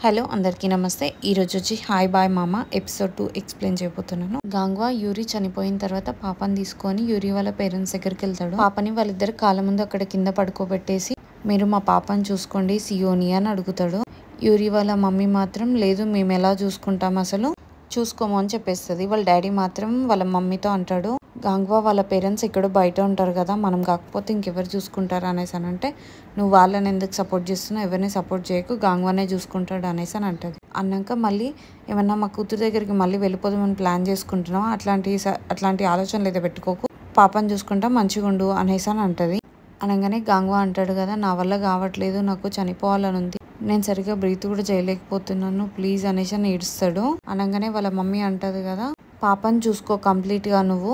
Hello అందరికీ నమస్తే. ఈరోజు వచ్చి హాయ్ బాయ్ మామ ఎపిసోడ్ 2 ఎక్స్ప్లెయిన్ చేయబోతున్నాను. గాంగ్వా యూరి చనిపోయిన తర్వాత పాపని తీసుకొని యూరి వాళ్ళ పేరెంట్స్ దగ్గరికి వెళ్తాడు. పాపని వాళ్ళిద్దరు కాళ్ళ ముందు అక్కడ కింద పడుకోబెట్టేసి మీరు మా పాపని చూసుకోండి సియోని అని అడుగుతాడు. యూరి వాళ్ళ మమ్మీ మాత్రం లేదు మేము ఎలా చూసుకుంటాం అసలు చూసుకోము అని చెప్పేస్తుంది. వాళ్ళ డాడీ మాత్రం వాళ్ళ మమ్మీతో అంటాడు గాంగ్వా వాళ్ళ పేరెంట్స్ ఎక్కడో బయట ఉంటారు కదా, మనం కాకపోతే ఇంకెవరు చూసుకుంటారు అనేసి అని అంటే నువ్వు వాళ్ళని ఎందుకు సపోర్ట్ చేస్తున్నావు, ఎవరిని సపోర్ట్ చేయకు గాంగ్వానే చూసుకుంటాడు అనేసి అని అంటది. అన్నాక మళ్ళీ ఏమన్నా మా కూతురు దగ్గరికి మళ్ళీ వెళ్ళిపోదామని ప్లాన్ చేసుకుంటున్నావు, అట్లాంటి ఆలోచనలు అయితే పెట్టుకోకు, పాపని చూసుకుంటా మంచిగా ఉండు అనేసి అని అంటది. అనగానే గాంగ్వా అంటాడు కదా నా వల్ల కావట్లేదు, నాకు చనిపోవాలని ఉంది, నేను సరిగ్గా బ్రీత్ కూడా చేయలేకపోతున్నాను ప్లీజ్ అనేసి అని ఏడుస్తాడు. అనగానే వాళ్ళ మమ్మీ అంటది కదా పాపని చూసుకో కంప్లీట్గా, నువ్వు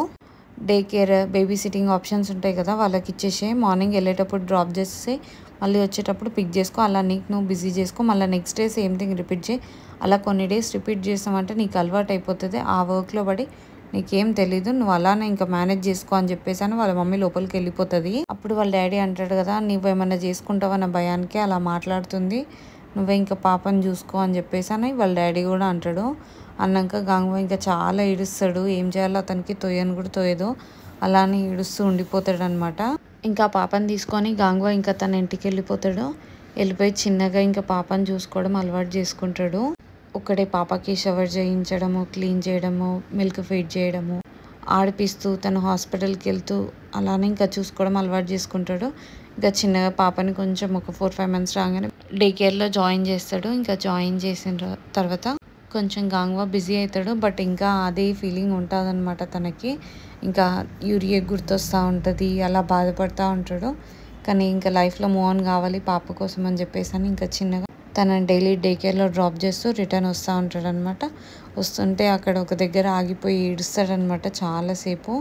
day care baby sitting options ఉంటాయి కదా వాళ్ళకి ఇచ్చేసే, మార్నింగ్ వెళ్ళేటప్పుడు డ్రాప్ చేస్తే మళ్ళీ వచ్చేటప్పుడు పిక్ చేసుకో, అలా నీకు నువ్వు బిజీ చేసుకో, మళ్ళీ next day same thing repeat చేయి, అలా కొన్ని డేస్ రిపీట్ చేస్తామంటే నీకు అలవాటు అయిపోతుంది, ఆ వర్క్లో పడి నీకేం తెలీదు, నువ్వు అలానే ఇంకా మేనేజ్ చేసుకో అని చెప్పేసి అని వాళ్ళ మమ్మీ లోపలికి వెళ్ళిపోతుంది. అప్పుడు వాళ్ళ డాడీ అంటాడు కదా నువ్వేమన్నా చేసుకుంటావన్న భయానికి అలా మాట్లాడుతుంది, నువ్వే ఇంకా పాపని చూసుకో అని చెప్పేసి అని వాళ్ళ డాడీ కూడా అంటాడు. అన్నాక గాంగ్వా ఇంకా చాలా ఏడుస్తాడు, ఏం చేయాలో అతనికి తోయని కూడా తోయదు, అలానే ఏడుస్తూ ఉండిపోతాడు అనమాట. ఇంకా పాపని తీసుకొని గాంగ్వా ఇంకా తన ఇంటికి వెళ్ళిపోతాడు. వెళ్ళిపోయి చిన్నగా ఇంకా పాపని చూసుకోవడం అలవాటు చేసుకుంటాడు. ఒక్కడే పాపకి షవర్ చేయించడము, క్లీన్ చేయడము, మిల్క్ ఫీడ్ చేయడము, ఆడిపిస్తూ తను హాస్పిటల్కి వెళ్తూ అలానే ఇంకా చూసుకోవడం అలవాటు చేసుకుంటాడు. ఇంకా చిన్నగా పాపని కొంచెం ఒక 4-5 months రాగానే డే కేర్లో జాయిన్ చేస్తాడు. ఇంకా జాయిన్ చేసిన తర్వాత కొంచెం గాంగ్వా బిజీ అవుతాడు, బట్ ఇంకా అదే ఫీలింగ్ ఉంటుంది అనమాట తనకి. ఇంకా యూరియే గుర్తొస్తూ ఉంటుంది, అలా బాధపడుతూ ఉంటాడు. కానీ ఇంకా లైఫ్లో మూవ్ ఆన్ కావాలి పాప కోసం అని చెప్పేసి అని ఇంకా చిన్నగా తనని డైలీ డే కేర్లో డ్రాప్ చేస్తూ రిటర్న్ వస్తూ ఉంటాడు అనమాట. వస్తుంటే అక్కడ ఒక దగ్గర ఆగిపోయి ఏడుస్తాడనమాట చాలాసేపు,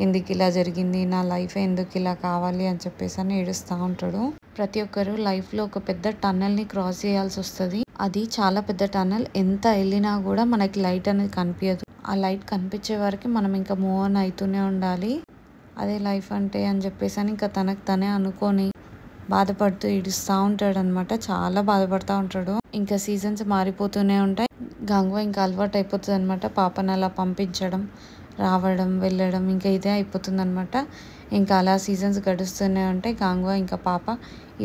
ఎందుకు ఇలా జరిగింది, నా లైఫ్ ఎందుకు ఇలా కావాలి అని చెప్పేసి అని ఏడుస్తూ ఉంటాడు. ప్రతి ఒక్కరు లైఫ్లో ఒక పెద్ద టన్నల్ని క్రాస్ చేయాల్సి వస్తుంది, అది చాలా పెద్ద టన్నల్, ఎంత వెళ్ళినా కూడా మనకి లైట్ అనేది కనిపించదు, ఆ లైట్ కనిపించే వరకు మనం ఇంకా మూవ్ ఆన్ అవుతూనే ఉండాలి, అదే లైఫ్ అంటే అని చెప్పేసి అని ఇంకా తనకు తనే అనుకొని బాధపడుతూ ఏడుస్తూ ఉంటాడు అనమాట. చాలా బాధపడుతూ ఉంటాడు. ఇంకా సీజన్స్ మారిపోతూనే ఉంటాయి. గాంగ్వా ఇంకా అలవాటు అయిపోతుంది అనమాట, పాపను అలా పంపించడం రావడం వెళ్ళడం ఇంకా ఇదే అయిపోతుంది అనమాట. ఇంకా అలా సీజన్స్ గడుస్తూనే ఉంటాయి. గాంగ్వా ఇంకా పాప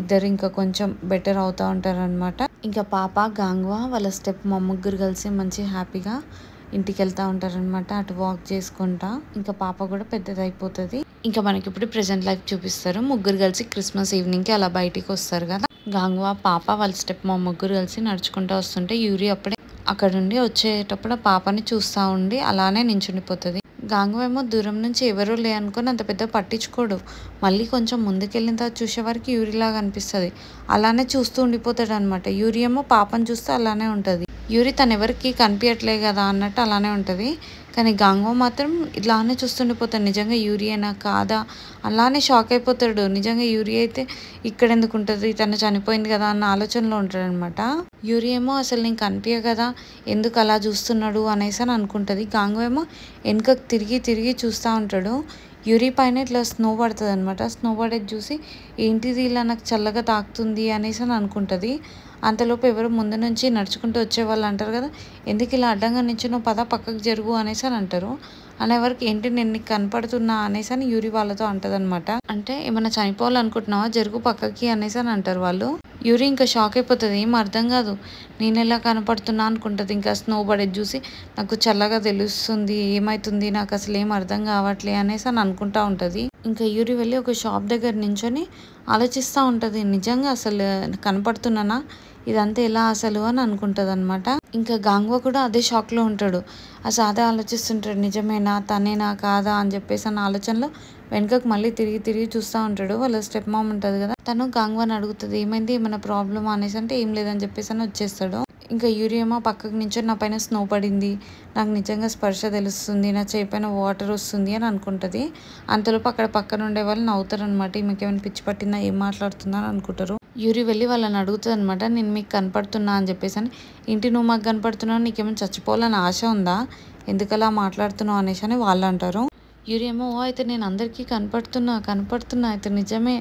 ఇద్దరు ఇంకా కొంచెం బెటర్ అవుతూ ఉంటారు అనమాట. ఇంకా పాప గాంగ్వా వాళ్ళ స్టెప్ మా ముగ్గురు కలిసి మంచి హ్యాపీగా ఇంటికి వెళ్తూ ఉంటారనమాట, అటు వాక్ చేసుకుంటా. ఇంకా పాప కూడా పెద్దదైపోతుంది. ఇంకా మనకి ఇప్పుడు ప్రెసెంట్ లైఫ్ చూపిస్తారు. ముగ్గురు కలిసి క్రిస్మస్ ఈవినింగ్కి అలా బయటికి వస్తారు కదా. గాంగ్వా పాప వాళ్ళ స్టెప్ మా ముగ్గురు కలిసి నడుచుకుంటూ వస్తుంటే యూరి అప్పుడే అక్కడ నుండి వచ్చేటప్పుడు పాపని చూస్తూ ఉండి అలానే నించుండిపోతుంది. గాంగ్వా ఏమో దూరం నుంచి ఎవరూ లే అనుకొని అంత పెద్ద పట్టించుకోడు, మళ్ళీ కొంచెం ముందుకెళ్ళిన తర్వాత చూసే వరకు యూరిలాగా అనిపిస్తుంది, అలానే చూస్తూ ఉండిపోతాడు అనమాట. యూరి ఏమో పాపని చూస్తూ అలానే ఉంటుంది, యూరి తను ఎవరికి కనిపించట్లే కదా అన్నట్టు అలానే ఉంటుంది. కానీ గాంగ్వా మాత్రం ఇలానే చూస్తుండిపోతాడు, నిజంగా యూరి అయినా కాదా అలానే షాక్ అయిపోతాడు. నిజంగా యూరి అయితే ఇక్కడ ఎందుకు ఉంటుంది, తను చనిపోయింది కదా అన్న ఆలోచనలో ఉంటాడు అనమాట. యూరి ఏమో అసలు నేను కనిపించ కదా ఎందుకు అలా చూస్తున్నాడు అనేసి అని అనుకుంటుంది. గాంగ్వా ఏమో వెనుకకు తిరిగి తిరిగి చూస్తూ ఉంటాడు. యూరి పైన ఇట్లా స్నో పడుతుంది అనమాట, స్నో పడేది చూసి ఏంటిది ఇలా నాకు చల్లగా తాకుతుంది అనేసి అని అనుకుంటుంది. అంతలోపు ఎవరు ముందు నుంచి నడుచుకుంటూ వచ్చేవాళ్ళు అంటారు కదా ఎందుకు ఇలా అడ్డంగా నుంచి నువ్వు పద పక్కకు జరుగు అనేసి అని అంటారు. అనేవరకు ఏంటి నేను నీకు కనపడుతున్నా అనేసి అని యూరి వాళ్ళతో అంటది అనమాట. అంటే ఏమైనా చనిపోవాలనుకుంటున్నావా జరుగు పక్కకి అనేసి అని అంటారు వాళ్ళు. యూరి ఇంకా షాక్ అయిపోతుంది, ఏం అర్థం కాదు, నేను ఎలా కనపడుతున్నా అనుకుంటుంది. ఇంకా స్నో పడేది చూసి నాకు చల్లగా తెలుస్తుంది, ఏమవుతుంది నాకు అసలు ఏం అర్థం కావట్లే అనేసి అని అనుకుంటా ఉంటుంది. ఇంకా యూరి వెళ్ళి ఒక షాప్ దగ్గర నించొని ఆలోచిస్తూ ఉంటుంది, నిజంగా అసలు కనపడుతున్నానా, ఇదంతా ఎలా అసలు అని అనుకుంటుంది అనమాట. ఇంకా గాంగ్వా కూడా అదే షాక్లో ఉంటాడు, అసలు అదే ఆలోచిస్తుంటాడు, నిజమేనా తనేనా కాదా అని చెప్పేసి అన్న ఆలోచనలో వెనకకు మళ్ళీ తిరిగి తిరిగి చూస్తూ ఉంటాడు. వాళ్ళ స్టెప్ మామ్ ఉంటుంది కదా, తను గాంగ్వాని అడుగుతుంది ఏమైంది ఏమైనా ప్రాబ్లమ్ అనేసి అంటే ఏం లేదని చెప్పేసి అని వచ్చేస్తాడు. ఇంకా యూరి ఏమో పక్కకు నుంచి నా పైన స్నో పడింది, నాకు నిజంగా స్పర్శ తెలుస్తుంది, నా చేయి పైన వాటర్ వస్తుంది అని అనుకుంటుంది. అంతలోపు అక్కడ పక్కన ఉండే వాళ్ళు నవ్వుతారు అనమాట, ఈమెకి ఏమైనా పిచ్చి పట్టిందా ఏం మాట్లాడుతుందా అని అనుకుంటారు. యూరి వెళ్ళి వాళ్ళని అడుగుతుంది అనమాట, నేను మీకు కనపడుతున్నా అని చెప్పేసి అని. ఏంటి నువ్వు మాకు కనపడుతున్నావు, నీకేమైనా చచ్చిపోవాలని ఆశ ఉందా, ఎందుకలా మాట్లాడుతున్నావు అనేసి అని వాళ్ళు అంటారు. యూరి ఏమో "ఓ అయితే నేను అందరికీ కనపడుతున్నా అయితే నిజమే"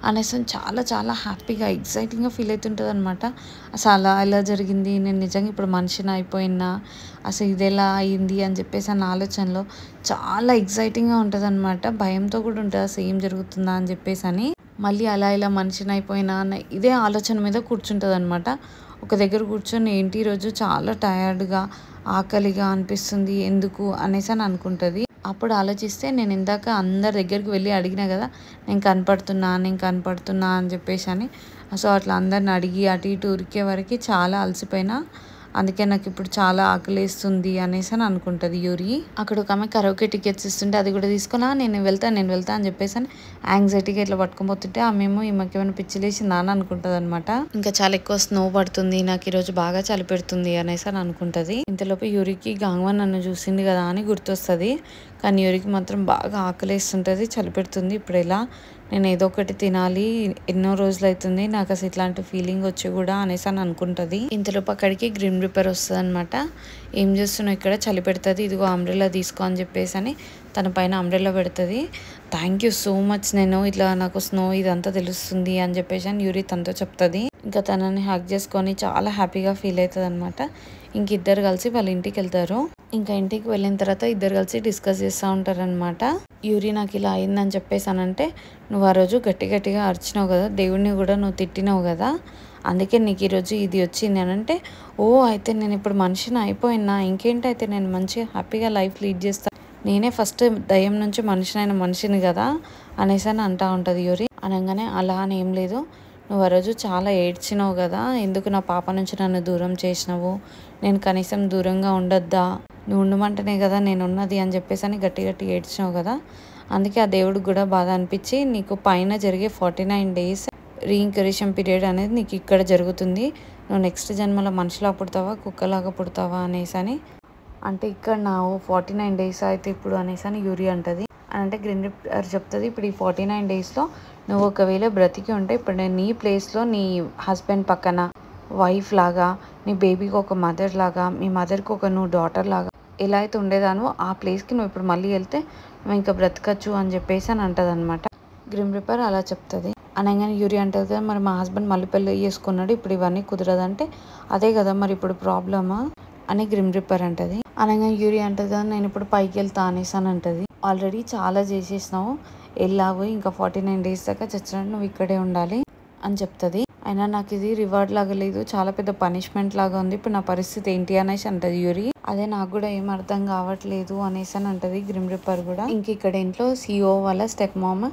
అనేసి చాలా చాలా హ్యాపీగా ఎక్సైటింగ్గా ఫీల్ అవుతుంటుంది అనమాట. అసలు అలా ఎలా జరిగింది, నేను నిజంగా ఇప్పుడు మనిషిని అయిపోయినా, అసలు ఇది ఎలా అయింది అని చెప్పేసి అన్న ఆలోచనలో చాలా ఎక్సైటింగ్గా ఉంటుంది అనమాట. భయంతో కూడా ఉంటుంది అసలు ఏం జరుగుతుందా అని చెప్పేసి అని. మళ్ళీ అలా ఇలా మనిషిని అయిపోయినా అన్న ఇదే ఆలోచన మీద కూర్చుంటుంది అనమాట. ఒక దగ్గర కూర్చొని ఏంటి ఈరోజు చాలా టయర్డ్గా ఆకలిగా అనిపిస్తుంది ఎందుకు అనేసి అని అనుకుంటుంది. అప్పుడు ఆలోచిస్తే నేను ఇందాక అందరి దగ్గరికి వెళ్ళి అడిగినా కదా, నేను కనపడుతున్నా అని చెప్పేసి అని. సో అట్లా అందరిని అడిగి అటు ఇటు ఉరికే వరకు చాలా అలసిపోయినా, అందుకే నాకు ఇప్పుడు చాలా ఆకలిస్తుంది అనేసి అని అనుకుంటుంది యూరి. అక్కడ ఒక ఆమె కరోకే టికెట్స్ ఇస్తుంటే అది కూడా తీసుకున్నా, నేను వెళ్తా అని చెప్పేసి అని యాంగ్జైటీగా ఇట్లా పట్టుకోపోతుంటే ఆమెమో ఈమెకి ఏమైనా పిచ్చి లేచిందా అని అనుకుంటుంది అనమాట. ఇంకా చాలా ఎక్కువ స్నో పడుతుంది, నాకు ఈరోజు బాగా చలి పెడుతుంది అనేసి అని అనుకుంటుంది. ఇంతలోపు యూరికి గాంగ్వా నన్ను చూసింది కదా అని గుర్తొస్తుంది. కానీ యూరికి మాత్రం బాగా ఆకలిస్తుంటుంది, చలి పెడుతుంది. ఇప్పుడు ఎలా నేను ఏదో ఒకటి తినాలి, ఎన్నో రోజులు అవుతుంది నాకు అసలు ఇట్లాంటి ఫీలింగ్ వచ్చి కూడా అనేసి అని అనుకుంటుంది. ఇంతలోపు అక్కడికి గ్రిమ్ రిపర్ వస్తుంది అనమాట. ఏం చేస్తున్నావు ఇక్కడ, చలి పెడుతుంది, ఇదిగో అంబ్రెల్లా తీసుకో అని చెప్పేసి అని తన పైన అంబ్రెల్లా పెడుతుంది. థ్యాంక్ యూ సో మచ్, నేను ఇట్లా నాకు స్నో ఇదంతా తెలుస్తుంది అని చెప్పేసి అని యూరి తనతో చెప్తుంది. ఇంకా తనని హ్యాక్ చేసుకొని చాలా హ్యాపీగా ఫీల్ అవుతుంది అనమాట. ఇంక ఇద్దరు కలిసి వాళ్ళ ఇంటికి వెళ్తారు. ఇంకా ఇంటికి వెళ్ళిన తర్వాత ఇద్దరు కలిసి డిస్కస్ చేస్తూ ఉంటారనమాట. యూరి నాకు ఇలా అయిందని చెప్పేసానంటే, నువ్వు ఆ రోజు గట్టిగా అరిచినావు కదా, దేవుడిని కూడా నువ్వు తిట్టినావు కదా, అందుకే నీకు ఈరోజు ఇది వచ్చింది అని అంటే, ఓ అయితే నేను ఇప్పుడు మనిషిని అయిపోయినా, ఇంకేంటైతే నేను మంచిగా హ్యాపీగా లైఫ్ లీడ్ చేస్తాను, నేనే ఫస్ట్ దయ్యం నుంచి మనిషిని కదా అనేసి అని అంటూ ఉంటుంది యూరి. అనగానే అలా అని ఏం లేదు, నువ్వు ఆ రోజు చాలా ఏడ్చినావు కదా, ఎందుకు నా పాప నుంచి నన్ను దూరం చేసినావు, నేను కనీసం దూరంగా ఉండొద్దా, నువ్వు ఉండమంటేనే కదా నేను ఉన్నది అని చెప్పేసి అని గట్టి ఏడ్చినావు కదా, అందుకే ఆ దేవుడికి కూడా బాధ అనిపించి నీకు పైన జరిగే 49 days రీఇన్కరేషన్ పీరియడ్ అనేది నీకు ఇక్కడ జరుగుతుంది, నువ్వు నెక్స్ట్ జన్మలో మనిషిలా పుడతావా కుక్కలాగా పుడతావా అనేసి అని అంటే, ఇక్కడ నా 49 days అయితే ఇప్పుడు అనేసి అని యూరి అంటుంది. అంటే గ్రిమ్ రిపర్ చెప్తుంది, ఇప్పుడు ఈ 49 daysలో నువ్వు ఒకవేళ బ్రతికి ఉంటే ఇప్పుడు నేను నీ ప్లేస్లో నీ హస్బెండ్ పక్కన వైఫ్ లాగా, నీ బేబీకి ఒక మదర్ లాగా, మీ మదర్కి ఒక నువ్వు డాటర్ లాగా ఎలా అయితే ఉండేదానో ఆ ప్లేస్కి నువ్వు ఇప్పుడు మళ్ళీ వెళ్తే నువ్వు ఇంకా బ్రతకచ్చు అని చెప్పేసి అని అంటుంది అనమాట. గ్రిమ్ రిపర్ అలా చెప్తుంది. అనగానే యూరి అంటుంది కదా, మరి మా హస్బెండ్ మళ్ళీ పెళ్ళి చేసుకున్నాడు, ఇప్పుడు ఇవన్నీ కుదరదంటే, అదే కదా మరి ఇప్పుడు ప్రాబ్లమా అని గ్రిమ్ రిపర్ అంటుంది. అనగానే యూరి అంటుంది కదా, నేను ఇప్పుడు పైకి వెళ్తా అనేసి అని అంటుంది. ఆల్రెడీ చాలా చేసేసినావు, వెళ్ళావు, ఇంకా 49 days దాకా చచ్చినట్టు నువ్వు ఇక్కడే ఉండాలి అని చెప్తుంది. అయినా నాకు ఇది రివార్డ్ లాగా లేదు, చాలా పెద్ద పనిష్మెంట్ లాగా ఉంది, ఇప్పుడు నా పరిస్థితి ఏంటి అనేసి అంటది యూరి. అదే నాకు కూడా ఏం అర్థం కావట్లేదు అనేసి అని అంటది గ్రిమ్ రిపర్ కూడా. ఇంక ఇక్కడ ఇంట్లో CEO వాళ్ళ స్టెప్ మామ్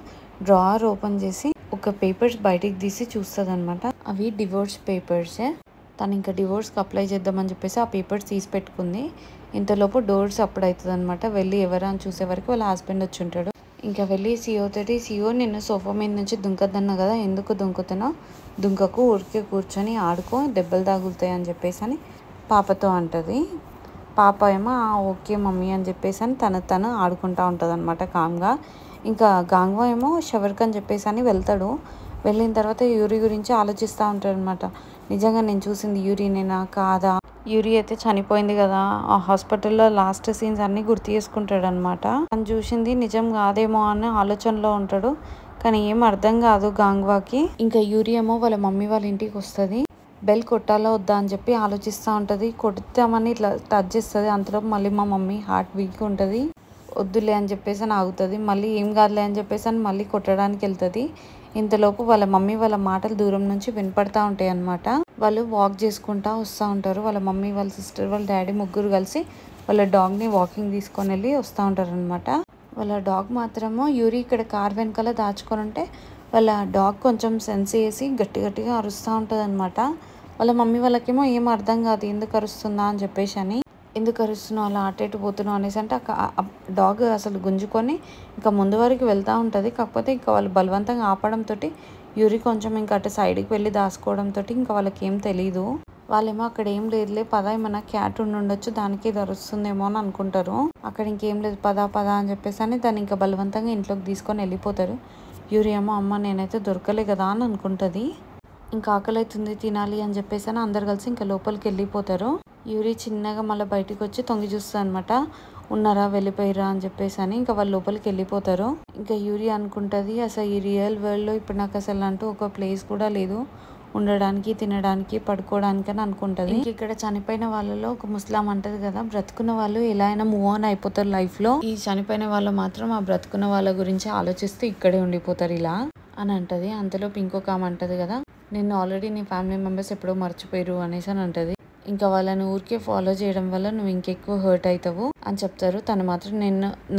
డ్రావర్ ఓపెన్ చేసి ఒక పేపర్స్ బయటికి తీసి చూస్తుంది అనమాట. అవి డివోర్స్ పేపర్సే. తను ఇంకా డివోర్స్కి అప్లై చేద్దామని చెప్పేసి ఆ పేపర్స్ తీసి పెట్టుకుంది. ఇంతలోపు డోర్స్ అప్పుడు అవుతుంది అనమాట. వెళ్ళి ఎవరా అని చూసే వరకు వాళ్ళ హస్బెండ్ వచ్చి ఉంటాడు. ఇంకా వెళ్ళి CEO తోటి, CEO నిన్ను సోఫా మీద నుంచి దుంకద్దన్నా కదా, ఎందుకు దుంకుతున్నావు, దుంకకు, ఊరికే కూర్చొని ఆడుకో, దెబ్బలు తాగులుతాయి అని చెప్పేసి అని పాపతో అంటది. పాప ఏమో ఓకే మమ్మీ అని చెప్పేసి అని తను ఆడుకుంటూ ఉంటుంది అనమాట కామ్గా. ఇంకా గాంగ్వా ఏమో షవర్క్ అని చెప్పేసి అని వెళ్తాడు. వెళ్ళిన తర్వాత యూరి గురించి ఆలోచిస్తూ ఉంటాడు అనమాట. నిజంగా నేను చూసింది యూరినేనా కాదా, యూరి అయితే చనిపోయింది కదా, ఆ హాస్పిటల్లో లాస్ట్ సీన్స్ అన్నీ గుర్తు చేసుకుంటాడు అనమాట. తను చూసింది నిజం కాదేమో అనే ఆలోచనలో ఉంటాడు. కానీ ఏం అర్థం కాదు గాంగ్వాకి. ఇంకా యూరి ఏమో వాళ్ళ మమ్మీ వాళ్ళ ఇంటికి వస్తుంది. బెల్ కొట్టాలా వద్దా అని చెప్పి ఆలోచిస్తూ ఉంటుంది. కొడతామని ఇట్లా టచ్ చేస్తుంది. అంతలోపు మళ్ళీ మా మమ్మీ హార్ట్ వీక్ ఉంటుంది, వద్దులే అని చెప్పేసి అని ఆగుతుంది. మళ్ళీ ఏం కాదులే అని చెప్పేసి అని మళ్ళీ కొట్టడానికి వెళ్తుంది. ఇంతలోపు వాళ్ళ మమ్మీ వాళ్ళ మాటలు దూరం నుంచి వినపడతా ఉంటాయి అనమాట. వాళ్ళు వాక్ చేసుకుంటా వస్తూ ఉంటారు. వాళ్ళ మమ్మీ, వాళ్ళ సిస్టర్, వాళ్ళ డాడీ ముగ్గురు కలిసి వాళ్ళ డాగ్ని వాకింగ్ తీసుకొని వెళ్ళి వస్తూ ఉంటారు అనమాట. వాళ్ళ డాగ్ మాత్రమో యూరి ఇక్కడ కార్ వెనకాల దాచుకొని ఉంటే వాళ్ళ డాగ్ కొంచెం సెన్స్ చేసి గట్టిగా అరుస్తూ ఉంటుంది అనమాట. వాళ్ళ మమ్మీ వాళ్ళకేమో ఏం అర్థం కాదు ఎందుకు అరుస్తుందా అని చెప్పేసి అని. ఎందుకు అరుస్తున్నావు, అలా అటు పోతున్నావు అనేసి అంటే డాగ్ అసలు గుంజుకొని ఇంకా ముందు వరకు వెళ్తూ ఉంటుంది. కాకపోతే ఇంకా వాళ్ళు బలవంతంగా ఆపడంతో యూరి కొంచెం ఇంకా అటు సైడ్కి వెళ్ళి దాచుకోవడంతో ఇంకా వాళ్ళకి ఏం తెలీదు. వాళ్ళేమో అక్కడ ఏం లేదులే పద, ఏమన్నా క్యాట్ ఉండొచ్చు దానికి ఇది అరుస్తుందేమో అని అనుకుంటారు. అక్కడ ఇంకేం లేదు పద అని చెప్పేసి అని దాన్ని ఇంకా బలవంతంగా ఇంట్లోకి తీసుకొని వెళ్ళిపోతారు. యూరి ఏమో అమ్మ నేనైతే దొరకలే కదా అని అనుకుంటుంది. ఇంకా ఆకలి అవుతుంది తినాలి అని చెప్పేసి అని అందరు కలిసి ఇంకా లోపలికి వెళ్ళిపోతారు. యూరి చిన్నగా మళ్ళీ బయటికి వచ్చి తొంగి చూస్తుంది అనమాట. ఉన్నారా వెళ్ళిపోయిరా అని చెప్పేసి అని. ఇంకా వాళ్ళు లోపలికి వెళ్ళిపోతారు. ఇంకా యూరి అనుకుంటుంది అసలు ఈ రియల్ వరల్డ్లో ఇప్పుడు నాకు అసలు అంటూ ఒక ప్లేస్ కూడా లేదు ఉండడానికి, తినడానికి, పడుకోవడానికి అని అనుకుంటుంది. ఇక్కడ చనిపోయిన వాళ్ళలో ఒక ముస్లాం అంటది కదా, బ్రతుకున్న వాళ్ళు ఎలా అయినా మూవ్ ఆన్ అయిపోతారు లైఫ్లో, ఈ చనిపోయిన వాళ్ళు మాత్రం ఆ బ్రతుకున్న వాళ్ళ గురించి ఆలోచిస్తూ ఇక్కడే ఉండిపోతారు ఇలా అని అంటది. అంతలోపు ఇంకొక ఆమె అంటది కదా, నిన్ను ఆల్రెడీ నీ ఫ్యామిలీ మెంబర్స్ ఎప్పుడో మర్చిపోయారు అనేసి అని అంటది. ఇంకా వాళ్ళని ఊరికే ఫాలో చేయడం వల్ల నువ్వు ఇంకెక్కువ హర్ట్ అవుతావు అని చెప్తారు. తను మాత్రం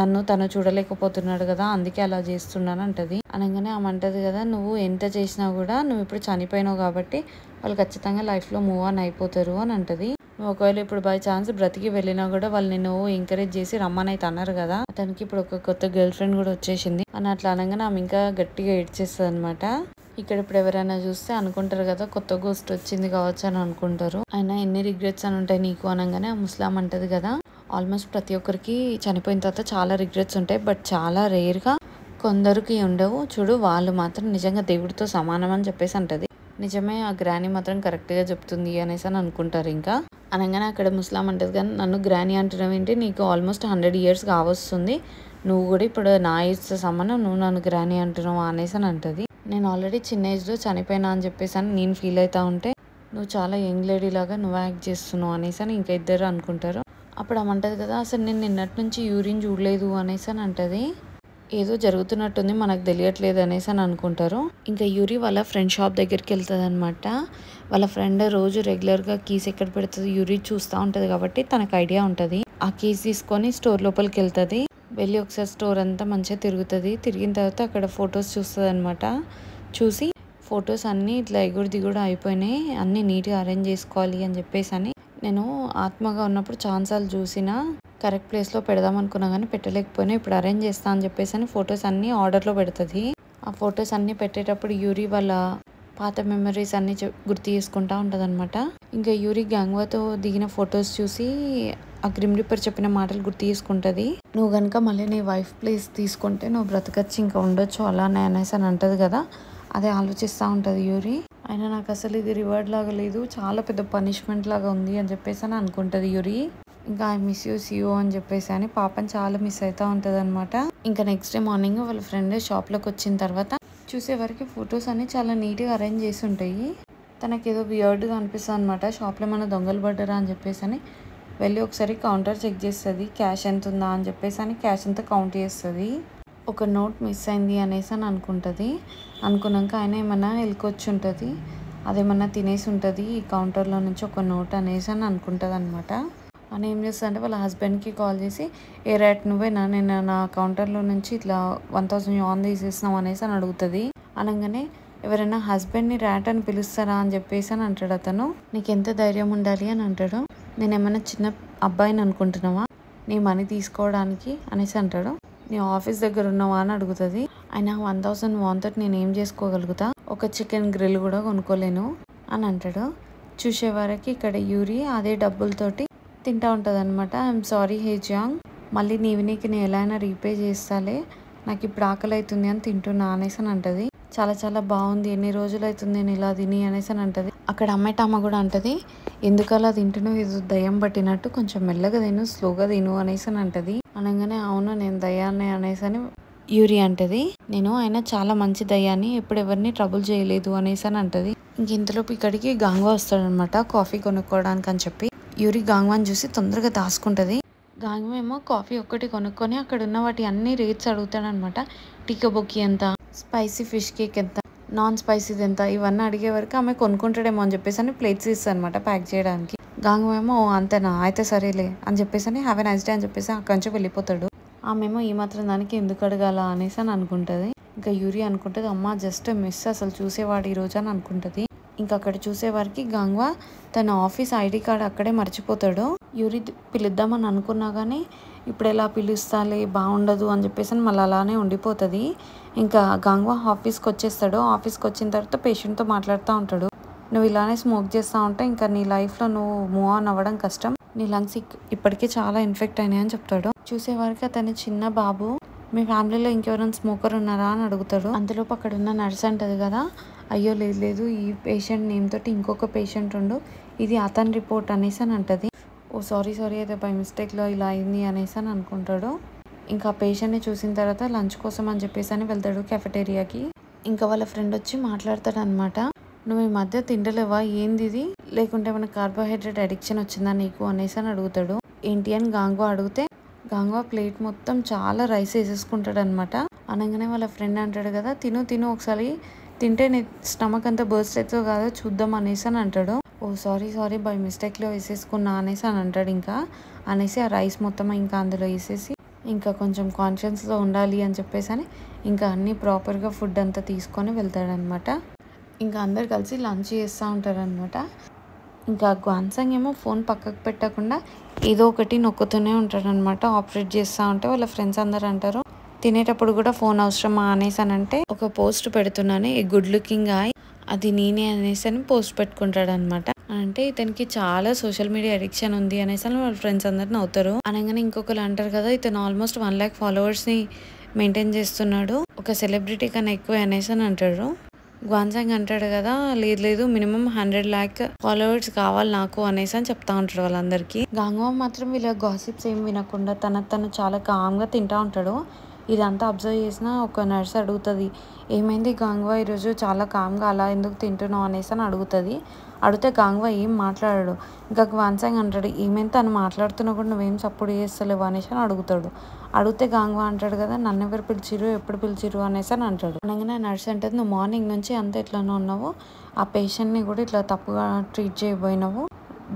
నన్ను తను చూడలేకపోతున్నాడు కదా, అందుకే అలా చేస్తున్నాను అంటది. అనగానే ఆమె అంటది కదా, నువ్వు ఎంత చేసినా కూడా నువ్వు ఇప్పుడు చనిపోయినావు కాబట్టి వాళ్ళు ఖచ్చితంగా లైఫ్లో మూవ్ ఆన్ అయిపోతారు అని అంటది. నువ్వు ఒకవేళ ఇప్పుడు బై ఛాన్స్ బ్రతికి వెళ్ళినా కూడా వాళ్ళు నిన్ను ఎంకరేజ్ చేసి రమ్మని అయితే అన్నారు కదా, అతనికి ఇప్పుడు ఒక కొత్త గర్ల్ ఫ్రెండ్ కూడా వచ్చేసింది అని అట్లా అనగానే ఆమె ఇంకా గట్టిగా ఏడ్చేస్తుంది అనమాట. ఇక్కడ ఇప్పుడు ఎవరైనా చూస్తే అనుకుంటారు కదా కొత్త గోస్ట్ వచ్చింది కావచ్చు అని అనుకుంటారు. అయినా ఎన్ని రిగ్రెట్స్ అని ఉంటాయి నీకు అనగానే ఆ ముస్లాం అంటది కదా, ఆల్మోస్ట్ ప్రతి ఒక్కరికి చనిపోయిన తర్వాత చాలా రిగ్రెట్స్ ఉంటాయి, బట్ చాలా రేర్గా కొందరికి ఉండవు చూడు, వాళ్ళు మాత్రం నిజంగా దేవుడితో సమానం అని చెప్పేసి అంటది. నిజమే, ఆ గ్రానీ మాత్రం కరెక్ట్గా చెప్తుంది అనేసి అని అనుకుంటారు. ఇంకా అనగానే అక్కడ ముస్లాం అంటది కానీ నన్ను గ్రానీ అంటున్నావు ఏంటి, నీకు ఆల్మోస్ట్ 100 years కావస్తుంది, నువ్వు కూడా ఇప్పుడు నా ఏజ్తో సమానం, నువ్వు నన్ను గ్రానీ అంటున్నావు అనేసి అని అంటది. నేను ఆల్రెడీ చిన్న ఏజ్లో చనిపోయినా అని చెప్పేసి అని నేను ఫీల్ అవుతా ఉంటే నువ్వు చాలా యంగ్ లేడీ లాగా నువ్వు యాక్ట్ చేస్తున్నావు అనేసి అని ఇంకా ఇద్దరు అనుకుంటారు. అప్పుడు అమ్మంటది కదా, అసలు నేను నిన్నటి నుంచి యూరిన్ చూడలేదు అనేసి అని అంటది. ఏదో జరుగుతున్నట్టుంది మనకు తెలియట్లేదు అనేసి అని అనుకుంటారు. ఇంకా యూరి వాళ్ళ ఫ్రెండ్ షాప్ దగ్గరికి వెళ్తుంది అనమాట. వాళ్ళ ఫ్రెండ్ రోజు రెగ్యులర్గా కీస్ ఎక్కడ పెడుతుంది యూరి చూస్తూ ఉంటుంది కాబట్టి తనకు ఐడియా ఉంటుంది. ఆ కీస్ తీసుకొని స్టోర్ లోపలికి వెళ్తుంది. వెళ్ళి ఒకసారి స్టోర్ అంతా మంచిగా తిరుగుతుంది. తిరిగిన తర్వాత అక్కడ ఫొటోస్ చూస్తుంది అనమాట. చూసి ఫొటోస్ అన్నీ ఇట్లా ఎగుడు దిగుడు అయిపోయినాయి, అన్నీ నీట్గా అరేంజ్ చేసుకోవాలి అని చెప్పేసి అని, నేను ఆత్మగా ఉన్నప్పుడు ఛాన్సాలు చూసినా కరెక్ట్ ప్లేస్లో పెడదాం అనుకున్నా కానీ పెట్టలేకపోయినా, ఇప్పుడు అరేంజ్ చేస్తా అని చెప్పేసి అని ఫొటోస్ అన్నీ ఆర్డర్లో పెడుతుంది. ఆ ఫొటోస్ అన్నీ పెట్టేటప్పుడు యూరి వాళ్ళ పాత మెమరీస్ అన్నీ గుర్తు చేసుకుంటూ ఉంటుంది అనమాట. ఇంకా యూరి గ్యాంగ్వాతో దిగిన ఫొటోస్ చూసి ఆ గ్రిమ్ రీపర్ చెప్పిన మాటలు గుర్తు చేసుకుంటుంది. నువ్వు కనుక మళ్ళీ నీ వైఫ్ ప్లేస్ తీసుకుంటే నువ్వు బ్రతకచ్చు, ఇంకా ఉండొచ్చు అలానే అనేసి అని అంటది కదా, అదే ఆలోచిస్తూ ఉంటుంది యూరి. అయినా నాకు అసలు ఇది రివార్డ్ లాగా లేదు, చాలా పెద్ద పనిష్మెంట్ లాగా ఉంది అని చెప్పేసి అని అనుకుంటుంది యూరి. ఇంకా I miss you see you అని చెప్పేసి అని పాపని చాలా మిస్ అవుతూ ఉంటుంది అనమాట. ఇంకా నెక్స్ట్ డే మార్నింగ్ వాళ్ళ ఫ్రెండ్ షాప్లోకి వచ్చిన తర్వాత చూసేవరకు ఫొటోస్ అన్ని చాలా నీట్గా అరేంజ్ చేసి ఉంటాయి. తనకి ఏదో వియర్డ్గా అనిపిస్తుంది అనమాట, షాప్లో మన దొంగలు పడ్డరా అని చెప్పేసి అని వెళ్ళి ఒకసారి కౌంటర్ చెక్ చేస్తుంది, క్యాష్ ఎంత ఉందా అని చెప్పేసి అని క్యాష్ అంతా కౌంట్ చేస్తుంది. ఒక నోట్ మిస్ అయింది అనేసి అని అనుకుంటుంది. అనుకున్నాక ఆయన ఏమన్నా వెళ్ళకొచ్చి ఉంటుంది, అదేమన్నా తినేసి ఉంటుంది ఈ కౌంటర్లో నుంచి ఒక నోట్ అనేసి అని అనుకుంటుంది అనమాట. అని ఏం చేస్తుంది అంటే వాళ్ళ హస్బెండ్కి కాల్ చేసి, ఏ రైట్ నువ్వేనా, నేను నా కౌంటర్లో నుంచి ఇట్లా 1000 yuan తీసేసినావు అనేసి అని అడుగుతుంది. అనగానే ఎవరైనా హస్బెండ్ని ర్యాట్ అని పిలుస్తారా అని చెప్పేసి అని అంటాడు అతను. నీకు ఎంత ధైర్యం ఉండాలి అని అంటాడు. నేను ఏమైనా చిన్న అబ్బాయిని అనుకుంటున్నావా నీ మనీ తీసుకోవడానికి అనేసి అంటాడు. నీ ఆఫీస్ దగ్గర ఉన్నావా అని అడుగుతుంది. ఆయన 1000 yuan తోటి నేను ఏం చేసుకోగలుగుతా, ఒక చికెన్ గ్రిల్ కూడా కొనుక్కోలేను అని అంటాడు. చూసేవారికి ఇక్కడ యూరి అదే డబ్బులతోటి తింటా ఉంటుంది అనమాట. ఐఎమ్ సారీ హే జాంగ్, మళ్ళీ నీకు నేను ఎలా అయినా రీపే చేస్తాలే, నాకు ఇప్పుడు ఆకలి అవుతుంది అని తింటున్నా అనేసి అని అంటది. చాలా చాలా బాగుంది, ఎన్ని రోజులు అవుతుంది నేను ఇలా తిని అనేసి అని అంటది. అక్కడ అమ్మాయి కూడా అంటది, ఎందుకు అలా తింటున్నావు, ఏదో దయ్యం పట్టినట్టు, కొంచెం మెల్లగా తిను, స్లోగా తిను అనేసి అని అంటది. అనగానే అవును నేను దయ్యాన్ని అనేసి అని యూరి అంటది. నేను ఆయన చాలా మంచి దయ్యాన్ని, ఎప్పుడు ఎవరిని ట్రబుల్ చేయలేదు అనేసి అని అంటది. ఇంతలోపు ఇక్కడికి గాంగ్వా వస్తాడనమాట కాఫీ కొనుక్కోవడానికి అని చెప్పి. యూరి గాంగ్వాని చూసి తొందరగా దాచుకుంటుంది. గాంగ్వా ఏమో కాఫీ ఒక్కటి కొనుక్కొని అక్కడ ఉన్న వాటి అన్ని రేట్స్ అడుగుతాడనమాట. టీకా బొక్కి ఎంత, స్పైసీ ఫిష్ కేక్ ఎంత, నాన్ స్పైసీది ఎంత, ఇవన్నీ అడిగే వరకు ఆమె కొనుక్కుంటాడేమో అని చెప్పేసి అని ప్లేట్స్ ఇస్తాను అనమాట ప్యాక్ చేయడానికి. గాంగ్వా ఏమో అంతేనా అయితే సరేలే అని చెప్పేసి అని హ్యావ్ ఎ నైస్ డే అని చెప్పేసి అక్కడి నుంచి వెళ్ళిపోతాడు. ఆమెమో ఈ మాత్రం దానికి ఎందుకు అడగాల అనేసి అని అనుకుంటుంది. ఇంకా యూరి అనుకుంటుంది, అమ్మ జస్ట్ మిస్, అసలు చూసేవాడు ఈ రోజు అని అనుకుంటుంది. ఇంకా అక్కడ చూసేవారికి గాంగ్వా తన ఆఫీస్ ఐడి కార్డ్ అక్కడే మర్చిపోతాడు. యూరి పిలుద్దామని అనుకున్నా కానీ ఇప్పుడు ఎలా పిలుస్తాలే బాగుండదు అని చెప్పేసి మళ్ళీ అలానే ఉండిపోతుంది. ఇంకా గాంగ్వా ఆఫీస్కి వచ్చేస్తాడు. ఆఫీస్కి వచ్చిన తర్వాత పేషెంట్తో మాట్లాడుతూ ఉంటాడు. నువ్వు ఇలానే స్మోక్ చేస్తూ ఉంటే ఇంకా నీ లైఫ్లో నువ్వు మూవ్ ఆన్ అవ్వడం కష్టం, నీ లంగ్స్ ఇప్పటికే చాలా ఇన్ఫెక్ట్ అయినాయి అని చెప్తాడు. చూసేవారికి అతని చిన్న బాబు, మీ ఫ్యామిలీలో ఇంకెవరైనా స్మోకర్ ఉన్నారా అని అడుగుతాడు. అంతలోపు అక్కడ ఉన్న నర్స్ అంటది కదా, అయ్యో లేదు ఈ పేషెంట్ నేమ్ తోటి ఇంకొక పేషెంట్ ఉండు, ఇది అతని రిపోర్ట్ అనేసి అని అంటది. ఓ సారీ సారీ అయితే బై మిస్టేక్లో ఇలా అయింది అనేసి అని అనుకుంటాడు. ఇంకా పేషెంట్ని చూసిన తర్వాత లంచ్ కోసం అని చెప్పేసి అని వెళ్తాడు కెఫెటేరియాకి. ఇంకా వాళ్ళ ఫ్రెండ్ వచ్చి మాట్లాడతాడు అనమాట. నువ్వు ఈ మధ్య తింటలేవా, ఏంది ఇది, లేకుంటే మన కార్బోహైడ్రేట్ అడిక్షన్ వచ్చిందా నీకు అనేసి అని అడుగుతాడు. ఏంటి అని గాంగ్వా అడిగితే గాంగ్వా ప్లేట్ మొత్తం చాలా రైస్ వేసేసుకుంటాడు అనమాట. అనగానే వాళ్ళ ఫ్రెండ్ అంటాడు కదా, తిను తిను ఒకసారి తింటే నీ స్టమక్ అంతా బర్స్ట్ అవుతుందో కాదో చూద్దాం అనేసి అని అంటాడు. ఓ సారీ సారీ బై మిస్టేక్లో వేసేసుకున్నా అనేసి అని అంటాడు. ఇంకా అనేసి ఆ రైస్ మొత్తం ఇంకా అందులో వేసేసి ఇంకా కొంచెం కాన్షియన్స్లో ఉండాలి అని చెప్పేసి అని ఇంకా అన్నీ ప్రాపర్గా ఫుడ్ అంతా తీసుకొని వెళ్తాడనమాట. ఇంకా అందరు కలిసి లంచ్ చేస్తూ ఉంటారనమాట. ఇంకా గ్వాన్సంగ్ ఏమో ఫోన్ పక్కకు పెట్టకుండా ఏదో ఒకటి నొక్కుతూనే ఉంటాడనమాట. ఆపరేట్ చేస్తూ ఉంటే వాళ్ళ ఫ్రెండ్స్ అందరు అంటారు, తినేటప్పుడు కూడా ఫోన్ అవసరమా అనేసి అని అంటే ఒక పోస్ట్ పెడుతున్నాను, ఏ గుడ్ లుకింగ్ గాయ్, అది నేనే అనేసి అని పోస్ట్ పెట్టుకుంటాడు అనమాట. అంటే ఇతనికి చాలా సోషల్ మీడియా అడిక్షన్ ఉంది అనేసి అని వాళ్ళ ఫ్రెండ్స్ అందరు నవ్వుతారు. అనగానే ఇంకొకరు అంటారు కదా, ఇతను ఆల్మోస్ట్ 1 lakh ఫాలోవర్స్ని మెయింటైన్ చేస్తున్నాడు, ఒక సెలబ్రిటీ కన్నా ఎక్కువ అనేసి అని అంటాడు. గ్వాన్సంగ్ అంటాడు కదా, లేదు లేదు మినిమం 100 lakh ఫాలోవర్స్ కావాలి నాకు అనేసి అని చెప్తా ఉంటాడు వాళ్ళందరికీ. గాంగ్వా మాత్రం వీళ్ళ గాసిప్స్ ఏం వినకుండా తను చాలా కామ్గా తింటా ఉంటాడు. ఇదంతా అబ్జర్వ్ చేసిన ఒక నర్స్ అడుగుతుంది, ఏమైంది గాంగ్వా ఈరోజు చాలా కామ్గా అలా ఎందుకు తింటున్నావు అనేసి అని అడుగుతుంది. అడిగితే గాంగ్వా ఏం మాట్లాడాడు. ఇంకా గ్వాన్సంగ్ అంటాడు, ఏమైంది తను మాట్లాడుతున్నా కూడా నువ్వేం సపోర్ట్ చేస్తలేవు అనేసి అని అడుగుతాడు. అడిగితే గాంగ్వా అంటాడు కదా, నన్ను ఎవరు పిలిచిరు, ఎప్పుడు పిలిచిరు అనేసి అని అంటాడు. అనగానే నర్స్ అంటది, నువ్వు మార్నింగ్ నుంచి అంతా ఎట్లానో ఉన్నావు, ఆ పేషెంట్ని కూడా ఇట్లా తప్పుగా ట్రీట్ చేయబోయినావు,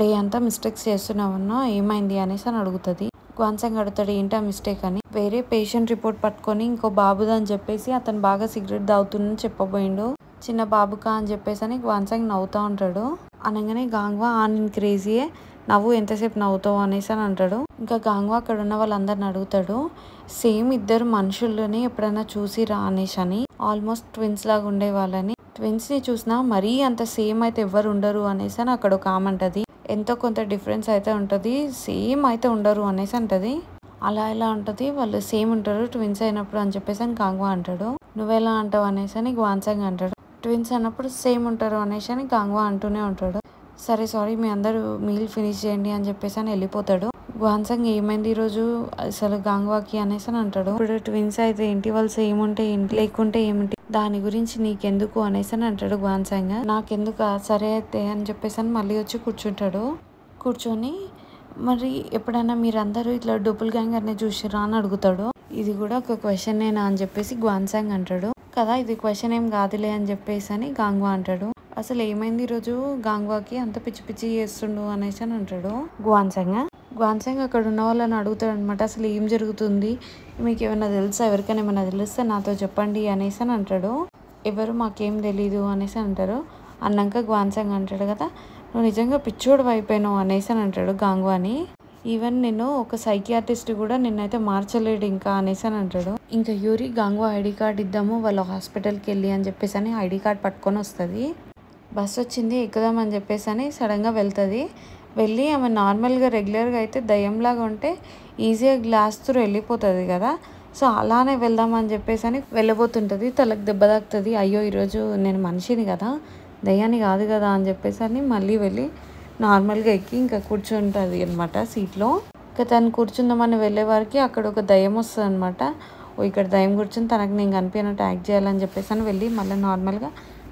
డే అంతా మిస్టేక్స్ చేస్తున్నావు, ఏమైంది అనేసి అని అడుగుతుంది. గ్వాన్సంగ్ అడుగుతాడు, ఏంటా మిస్టేక్ అని. వేరే పేషెంట్ రిపోర్ట్ పట్టుకొని ఇంకో బాబుదని చెప్పేసి అతను బాగా సిగరెట్ తాగుతుందని చెప్పబోయిండు, చిన్న బాబుకా అని చెప్పేసి అని గ్వాన్సంగ్ నవ్వుతూ ఉంటాడు. అనగానే గాంగ్వా నేను క్రేజీయే, నవ్వు ఎంతసేపు నవ్వుతావు అనేసి అని అంటాడు. ఇంకా గాంగ్వా అక్కడ ఉన్న వాళ్ళందరిని అడుగుతాడు, సేమ్ ఇద్దరు మనుషులని ఎప్పుడైనా చూసిరా అనేసి అని, ఆల్మోస్ట్ ట్విన్స్ లాగా ఉండే వాళ్ళని, ట్విన్స్ని చూసినా మరీ అంత సేమ్ అయితే ఎవ్వరు ఉండరు అనేసి అని అక్కడ ఒక ఆమె అంటది. ఎంతో కొంత డిఫరెన్స్ అయితే ఉంటుంది, సేమ్ అయితే ఉండరు అనేసి అంటది. అలా ఎలా ఉంటుంది, వాళ్ళు సేమ్ ఉంటారు ట్విన్స్ అయినప్పుడు అని చెప్పేసి అని గాంగ్వా అంటాడు. నువ్వెలా అంటావు అనేసి అని గ్వాన్సంగ్ అంటాడు. ట్విన్స్ అన్నప్పుడు సేమ్ ఉంటారు అనేసి అని గాంగ్వా అంటూనే ఉంటాడు. సరే సారీ మీ అందరూ మీల్ ఫినిష్ చేయండి అని చెప్పేసి అని వెళ్ళిపోతాడు. గ్వాన్సంగ్ ఏమైంది ఈరోజు అసలు గాంగ్వాకి అనేసి అని అంటాడు. ఇప్పుడు ట్విన్స్ అయితే ఏంటి, వాళ్ళు సేమ్ ఉంటే ఏంటి, లేకుంటే ఏమిటి, దాని గురించి నీకెందుకు అనేసి అని అంటాడు గ్వాన్సంగ్. నాకెందుకు, సరే అయితే అని చెప్పేసి అని మళ్ళీ వచ్చి కూర్చుంటాడు. కూర్చొని మరి ఎప్పుడైనా మీరందరూ ఇట్లా డబుల్ గ్యాంగర్ని చూసిరా అని అడుగుతాడు. ఇది కూడా ఒక క్వశ్చనేనా అని చెప్పేసి గ్వాన్సంగ్ అంటాడు. కదా ఇది క్వశ్చన్ ఏం కాదులే అని చెప్పేసి అని గాంగ్వా అంటాడు. అసలు ఏమైంది ఈరోజు గాంగ్వాకి అంత పిచ్చి పిచ్చి చేస్తుండు అనేసి అని అంటాడు గ్వాన్సంగ్ అక్కడ ఉన్న వాళ్ళని అడుగుతాడు అనమాట, అసలు ఏం జరుగుతుంది, మీకు ఏమైనా తెలుసా, ఎవరికైనా ఏమైనా తెలిస్తే నాతో చెప్పండి అనేసి అని అంటాడు. ఎవరు మాకేం తెలీదు అనేసి అంటారు. అన్నాక గ్వాన్సంగ్ అంటాడు కదా, నువ్వు నిజంగా పిచ్చోడు అయిపోయినావు అనేసి అని అంటాడు గాంగ్వాని. ఈవెన్ నేను ఒక సైకియాట్రిస్ట్ కూడా నిన్నైతే మార్చలేడు ఇంకా అనేసి అని అంటాడు. ఇంకా యూరి గాంగ్వా ఐడి కార్డ్ ఇద్దాము వాళ్ళ హాస్పిటల్కి వెళ్ళి అని చెప్పేసి అని ఐడి కార్డ్ పట్టుకొని వస్తుంది. బస్ వచ్చింది ఎక్కుదామని చెప్పేసి అని సడన్గా వెళ్తుంది. వెళ్ళి ఆమె నార్మల్గా రెగ్యులర్గా అయితే దయ్యంలాగా ఉంటే ఈజీగా గ్లాస్ త్రూ వెళ్ళిపోతుంది కదా, సో అలానే వెళ్దామని చెప్పేసి అని వెళ్ళబోతుంటుంది. తలకు దెబ్బ తాకుతుంది. అయ్యో ఈరోజు నేను మనిషిని కదా, దయ్యాన్ని కాదు కదా అని చెప్పేసి అని మళ్ళీ వెళ్ళి నార్మల్గా ఎక్కి ఇంకా కూర్చుంటుంది అనమాట సీట్లో. ఇంకా తను కూర్చుందామని వెళ్ళే వారికి అక్కడ ఒక దయ్యం వస్తుంది అనమాట. ఇక్కడ దయ్యం కూర్చొని తనకు నేను కనిపించినట్టు యాక్ట్ చేయాలని చెప్పేసి అని వెళ్ళి మళ్ళీ నార్మల్గా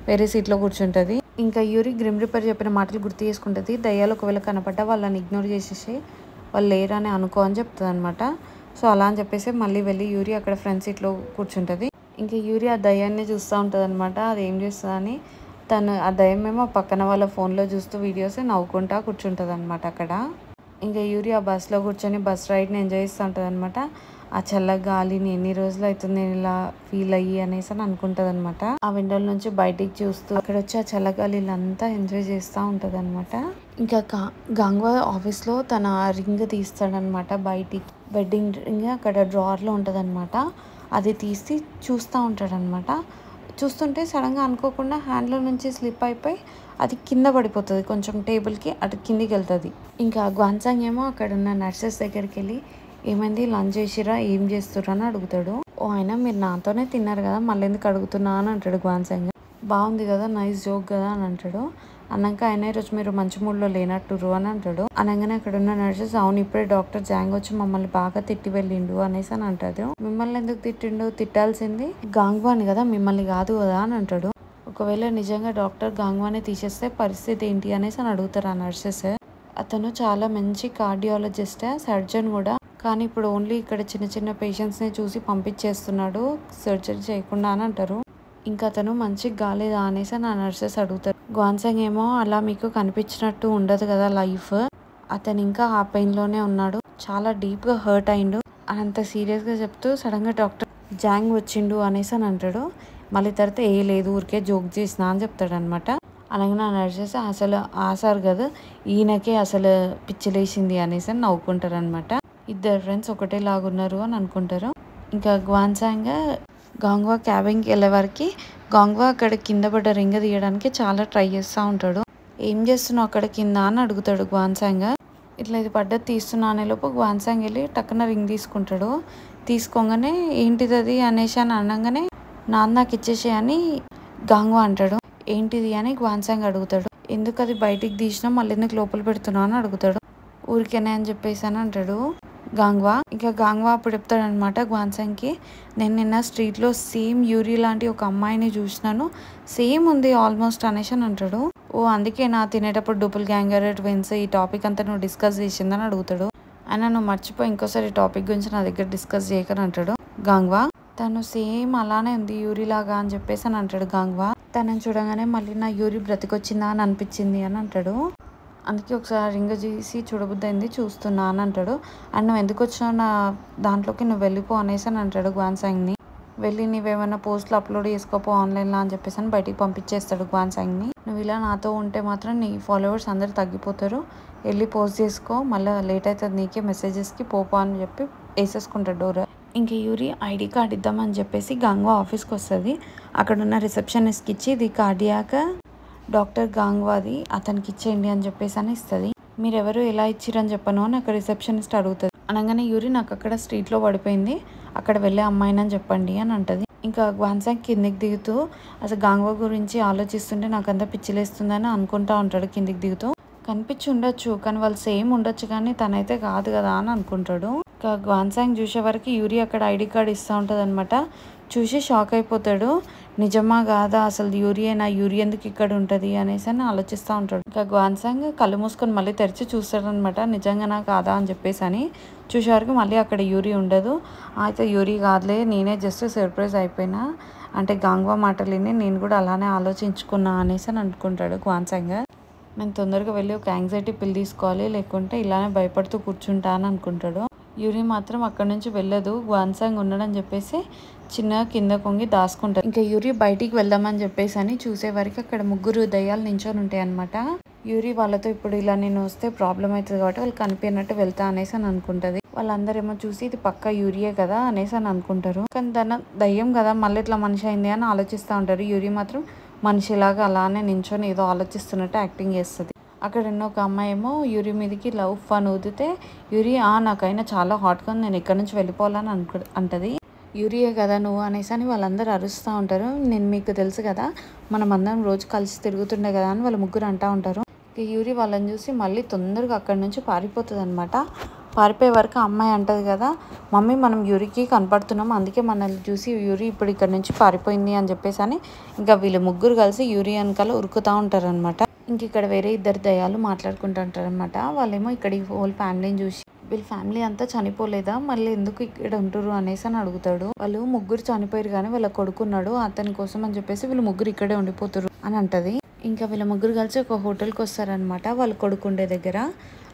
వేరే సీట్లో కూర్చుంటుంది. ఇంకా యూరి గ్రిమ్ రీపర్ చెప్పిన మాటలు గుర్తు చేసుకుంటుంది. దయ్యాలు ఒకవేళ కనపడ్డా వాళ్ళని ఇగ్నోర్ చేసేసి వాళ్ళు లేరని అనుకో అని చెప్తుంది అనమాట. సో అలా అని చెప్పేసి మళ్ళీ వెళ్ళి యూరి అక్కడ ఫ్రంట్ సీట్లో కూర్చుంటుంది. ఇంకా యూరి ఆ దయ్యాన్ని చూస్తూ ఉంటుంది అనమాట. అది ఏం చేస్తుందని తను ఆ దయ్యం ఏమో పక్కన వాళ్ళ ఫోన్లో చూస్తూ వీడియోస్ నవ్వుకుంటా కూర్చుంటుంది అనమాట అక్కడ. ఇంకా యూరి ఆ బస్లో కూర్చొని బస్ రైడ్ని ఎంజాయ్ చేస్తూ ఉంటుంది అనమాట. ఆ చల్ల గాలిని ఎన్ని రోజులు అవుతుంది నేను ఇలా ఫీల్ అయ్యి అనేసి అని అనుకుంటుంది అనమాట. ఆ విండోల నుంచి బయటికి చూస్తూ అక్కడ వచ్చి ఆ చల్లగాలిలంతా ఎంజాయ్ చేస్తూ ఉంటుంది అనమాట. ఇంకా గాంగ్వా ఆఫీస్లో తన రింగ్ తీస్తాడనమాట, బయటికి వెడ్డింగ్ రింగ్ అక్కడ డ్రావర్లో ఉంటుంది అనమాట. అది తీసి చూస్తూ ఉంటాడనమాట. చూస్తుంటే సడన్గా అనుకోకుండా హ్యాండ్లో నుంచి స్లిప్ అయిపోయి అది కింద పడిపోతుంది, కొంచెం టేబుల్కి అటు కిందికి వెళ్తుంది. ఇంకా గ్వాన్సంగ్ ఏమో అక్కడ ఉన్న నర్సెస్ దగ్గరికి వెళ్ళి, ఏమైంది లంచ్ చేసిరా, ఏం చేస్తుర్రా అని అడుగుతాడు. ఓ ఆయన మీరు నాతోనే తిన్నారు కదా మళ్ళీ ఎందుకు అడుగుతున్నా అని అంటాడు గ్వాన్సంగ్. బాగుంది కదా, నైస్ జోక్ కదా అని అంటాడు. అన్నాక ఆయన ఈరోజు మీరు మంచి మూడ్లో లేనట్టురు అని అంటాడు. అనగానే అక్కడ ఉన్న నర్సెస్ అవును ఇప్పుడే డాక్టర్ జాంగ్ వచ్చి మమ్మల్ని బాగా తిట్టి వెళ్ళిండు అనేసి అని అంటాడు. మిమ్మల్ని ఎందుకు తిట్టిండు? తిట్టాల్సింది గాంగ్వాని కదా, మిమ్మల్ని కాదు కదా అని అంటాడు. ఒకవేళ నిజంగా డాక్టర్ గాంగ్వాని తీసేస్తే పరిస్థితి ఏంటి అనేసి అని అడుగుతారు ఆ నర్సెస్. అతను చాలా మంచి కార్డియాలజిస్ట్, సర్జన్ కూడా, కానీ ఇప్పుడు ఓన్లీ ఇక్కడ చిన్న చిన్న పేషెంట్స్ని చూసి పంపించేస్తున్నాడు సర్జరీ చేయకుండా అని అంటారు. ఇంకా అతను మంచిగా కాలేదా అనేసి నా నర్సెస్ అడుగుతారు. గ్వాన్సాంగ్ ఏమో అలా మీకు కనిపించినట్టు ఉండదు కదా లైఫ్, అతను ఇంకా ఆ పెయిన్లోనే ఉన్నాడు, చాలా డీప్గా హర్ట్ అయిండు అంత సీరియస్గా చెప్తూ సడన్గా డాక్టర్ జాంగ్ వచ్చిండు అనేసి అని అంటాడు. మళ్ళీ తర్వాత ఏ లేదు ఊరికే జోక్ చేసినా అని చెప్తాడు అనమాట. అలాగే నా నర్సెస్ అసలు ఆసారు కదా ఈయనకే అసలు పిచ్చిలేసింది అనేసి అని నవ్వుకుంటారు అనమాట. ఇద్దరు ఫ్రెండ్స్ ఒకటేలాగున్నారు అని అనుకుంటారు. ఇంకా గ్వాన్సాంగ్ గాంగ్వా క్యాబిన్కి వెళ్ళే వరకు గాంగ్వా అక్కడ కింద పడ్డ రింగ్ తీయడానికి చాలా ట్రై చేస్తూ ఉంటాడు. ఏం చేస్తున్నావు అక్కడ కింద అని అడుగుతాడు గ్వాన్సాంగ్. ఇట్లా ఇది పడ్డది తీస్తున్నా అనేలోపు గ్వాన్సాంగ్ వెళ్ళి టక్కున రింగ్ తీసుకుంటాడు. తీసుకోగానే ఏంటిది అది అనేసి అని అనగానే నాకు ఇచ్చేసే అని గాంగ్వా అంటాడు. ఏంటిది అని గ్వాన్సాంగ్ అడుగుతాడు. ఎందుకు అది బయటికి తీసినా మళ్ళీ ఎందుకు లోపల పెడుతున్నావు అని అడుగుతాడు. ఊరికేనే అని చెప్పేసి అని అంటాడు గాంగ్వా. ఇంకా గాంగ్వా అప్పుడు చెప్తాడు అనమాట గ్వాన్సాంగ్కి, నేను నిన్న స్ట్రీట్లో సేమ్ యూరి లాంటి ఒక అమ్మాయిని చూసినాను, సేమ్ ఉంది ఆల్మోస్ట్ అనేసి అని అంటాడు. ఓ అందుకే నా తినేటప్పుడు డబుల్ గ్యాంగర్ ట్విన్స్ ఈ టాపిక్ అంతా నువ్వు డిస్కస్ చేసిందని అడుగుతాడు. అయినా నువ్వు మర్చిపోయి ఇంకోసారి ఈ టాపిక్ గురించి నా దగ్గర డిస్కస్ చేయకని అంటాడు గాంగ్వా. తను సేమ్ అలానే ఉంది యూరి లాగా అని చెప్పేసి అని అంటాడు గాంగ్వా. తనని చూడగానే మళ్ళీ నా యూరి బ్రతికొచ్చిందా అని అనిపించింది అని అంటాడు. అందుకే ఒకసారి రింగ్ చేసి చూడబుద్దయింది చూస్తున్నా అని అంటాడు. అండ్ నువ్వు ఎందుకు వచ్చినావు నా దాంట్లోకి, నువ్వు వెళ్ళిపో అనేసి అని అంటాడు గ్వాన్సాంగ్ని. వెళ్ళి నువ్వేమైనా పోస్టులు అప్లోడ్ చేసుకోపో ఆన్లైన్లో అని చెప్పేసి అని బయటికి పంపించేస్తాడు గ్వాన్సాంగ్ని. నువ్వు ఇలా నాతో ఉంటే మాత్రం నీ ఫాలోవర్స్ అందరు తగ్గిపోతారు, వెళ్ళి పోస్ట్ చేసుకో, మళ్ళీ లేట్ అవుతుంది నీకే మెసేజెస్కి పోపో అని చెప్పి వేసేసుకుంటాడు డోర్. ఇంకా యూరి ఐడి కార్డ్ ఇద్దామని చెప్పేసి గాంగ్వా ఆఫీస్కి వస్తుంది. అక్కడ ఉన్న రిసెప్షనిస్ట్కి ఇచ్చి ఇది కార్డియాక్ డాక్టర్ గాంగ్వాది అతనికి ఇచ్చేయండి అని చెప్పేసి అని ఇస్తుంది. మీరెవరు ఎలా ఇచ్చిరని చెప్పను అని అక్కడ రిసెప్షనిస్ట్ అడుగుతుంది. అనగానే యూరి నాకు అక్కడ స్ట్రీట్లో పడిపోయింది, అక్కడ వెళ్ళే అమ్మాయిని అని చెప్పండి అని అంటది. ఇంకా గ్వాన్సాంగ్ కిందికి దిగుతూ అసలు గాంగ్వా గురించి ఆలోచిస్తుంటే నాకంతా పిచ్చిలేస్తుందని అనుకుంటా ఉంటాడు. కిందికి దిగుతూ కనిపించి ఉండొచ్చు కానీ వాళ్ళు సేమ్ ఉండొచ్చు కానీ తనైతే కాదు కదా అని అనుకుంటాడు. ఇంకా గ్వాన్సాంగ్ చూసే వరకు యూరి అక్కడ ఐడి కార్డ్ ఇస్తూ ఉంటుంది అనమాట. చూసి షాక్ అయిపోతాడు, నిజమా కాదా అసలు యూరియనా, యూరి ఎందుకు ఇక్కడ ఉంటుంది అనేసి అని ఆలోచిస్తూ ఉంటాడు. ఇంకా గ్వాన్సాంగ్ కళ్ళు మూసుకొని మళ్ళీ తెరిచి చూస్తాడనమాట, నిజంగానా కాదా అని చెప్పేసి అని. చూసేవరకు మళ్ళీ అక్కడ యూరి ఉండదు. అయితే యూరి కాదులే నేనే జస్ట్ సర్ప్రైజ్ అయిపోయినా, అంటే గాంగ్వా మాటలు విని నేను కూడా అలానే ఆలోచించుకున్నా అనేసి అని అనుకుంటాడు గ్వాన్సాంగ్. నేను తొందరగా వెళ్ళి ఒక యాంగ్జైటీ పిల్ తీసుకోవాలి, లేకుంటే ఇలానే భయపడుతూ కూర్చుంటా అని అనుకుంటాడు. యూరి మాత్రం అక్కడ నుంచి వెళ్ళదు, గ్వాన్సాంగ్ ఉన్నాడని చెప్పేసి చిన్నగా కింద కొంగి దాచుకుంటారు. ఇంకా యూరి బయటికి వెళ్దామని చెప్పేసి అని చూసే వరకు అక్కడ ముగ్గురు దయ్యాలు నించొని ఉంటాయి అనమాట. యూరి వాళ్ళతో ఇప్పుడు ఇలా నేను వస్తే ప్రాబ్లం అవుతుంది కాబట్టి వాళ్ళు కనిపించినట్టు వెళ్తా అనేసి అని అనుకుంటది. వాళ్ళందరేమో చూసి ఇది పక్కా యూరియే కదా అనేసి అని అనుకుంటారు. కానీ తన దయ్యం కదా మళ్ళీ ఇట్లా మనిషి అయింది అని ఆలోచిస్తూ ఉంటారు. యూరి మాత్రం మనిషిలాగా అలానే నించొని ఏదో ఆలోచిస్తున్నట్టు యాక్టింగ్ చేస్తుంది. అక్కడ ఉన్న ఒక అమ్మాయి ఏమో యూరి మీదకి లవ్ ఫన్ ఊదితే యూరి నాకైనా చాలా హాట్గా ఉంది, నేను ఇక్కడ నుంచి వెళ్ళిపోవాలని అంటది. యూరియే కదా నువ్వు అనేసి అని వాళ్ళందరూ అరుస్తూ ఉంటారు. నేను మీకు తెలుసు కదా మనం అందరం రోజు కలిసి తిరుగుతుండే కదా అని వాళ్ళ ముగ్గురు అంటూ ఉంటారు. యూరి వాళ్ళని చూసి మళ్ళీ తొందరగా అక్కడి నుంచి పారిపోతుంది అనమాట. పారిపోయే వరకు అమ్మాయి అంటది కదా, మమ్మీ మనం యూరికి కనపడుతున్నాం, అందుకే మనల్ని చూసి యూరి ఇప్పుడు ఇక్కడ నుంచి పారిపోయింది అని చెప్పేసి అని ఇంకా వీళ్ళు ముగ్గురు కలిసి యూరి వెనకాల ఉరుకుతూ ఉంటారు అనమాట. ఇంక ఇక్కడ వేరే ఇద్దరు దయ్యాలు మాట్లాడుకుంటూ ఉంటారు అనమాట. వాళ్ళేమో ఇక్కడ ఈ హోల్ ఫ్యామిలీని చూసి వీళ్ళ ఫ్యామిలీ అంతా చనిపోలేదా, మళ్ళీ ఎందుకు ఇక్కడ ఉంటారు అనేసి అని అడుగుతాడు. వాళ్ళు ముగ్గురు చనిపోయారు కానీ వాళ్ళ కొడుకున్నాడు, అతని కోసం అని చెప్పేసి వీళ్ళు ముగ్గురు ఇక్కడే ఉండిపోతారు అని అంటది. ఇంకా వీళ్ళ ముగ్గురు కలిసి ఒక హోటల్కి వస్తారనమాట వాళ్ళ కొడుకుండే దగ్గర.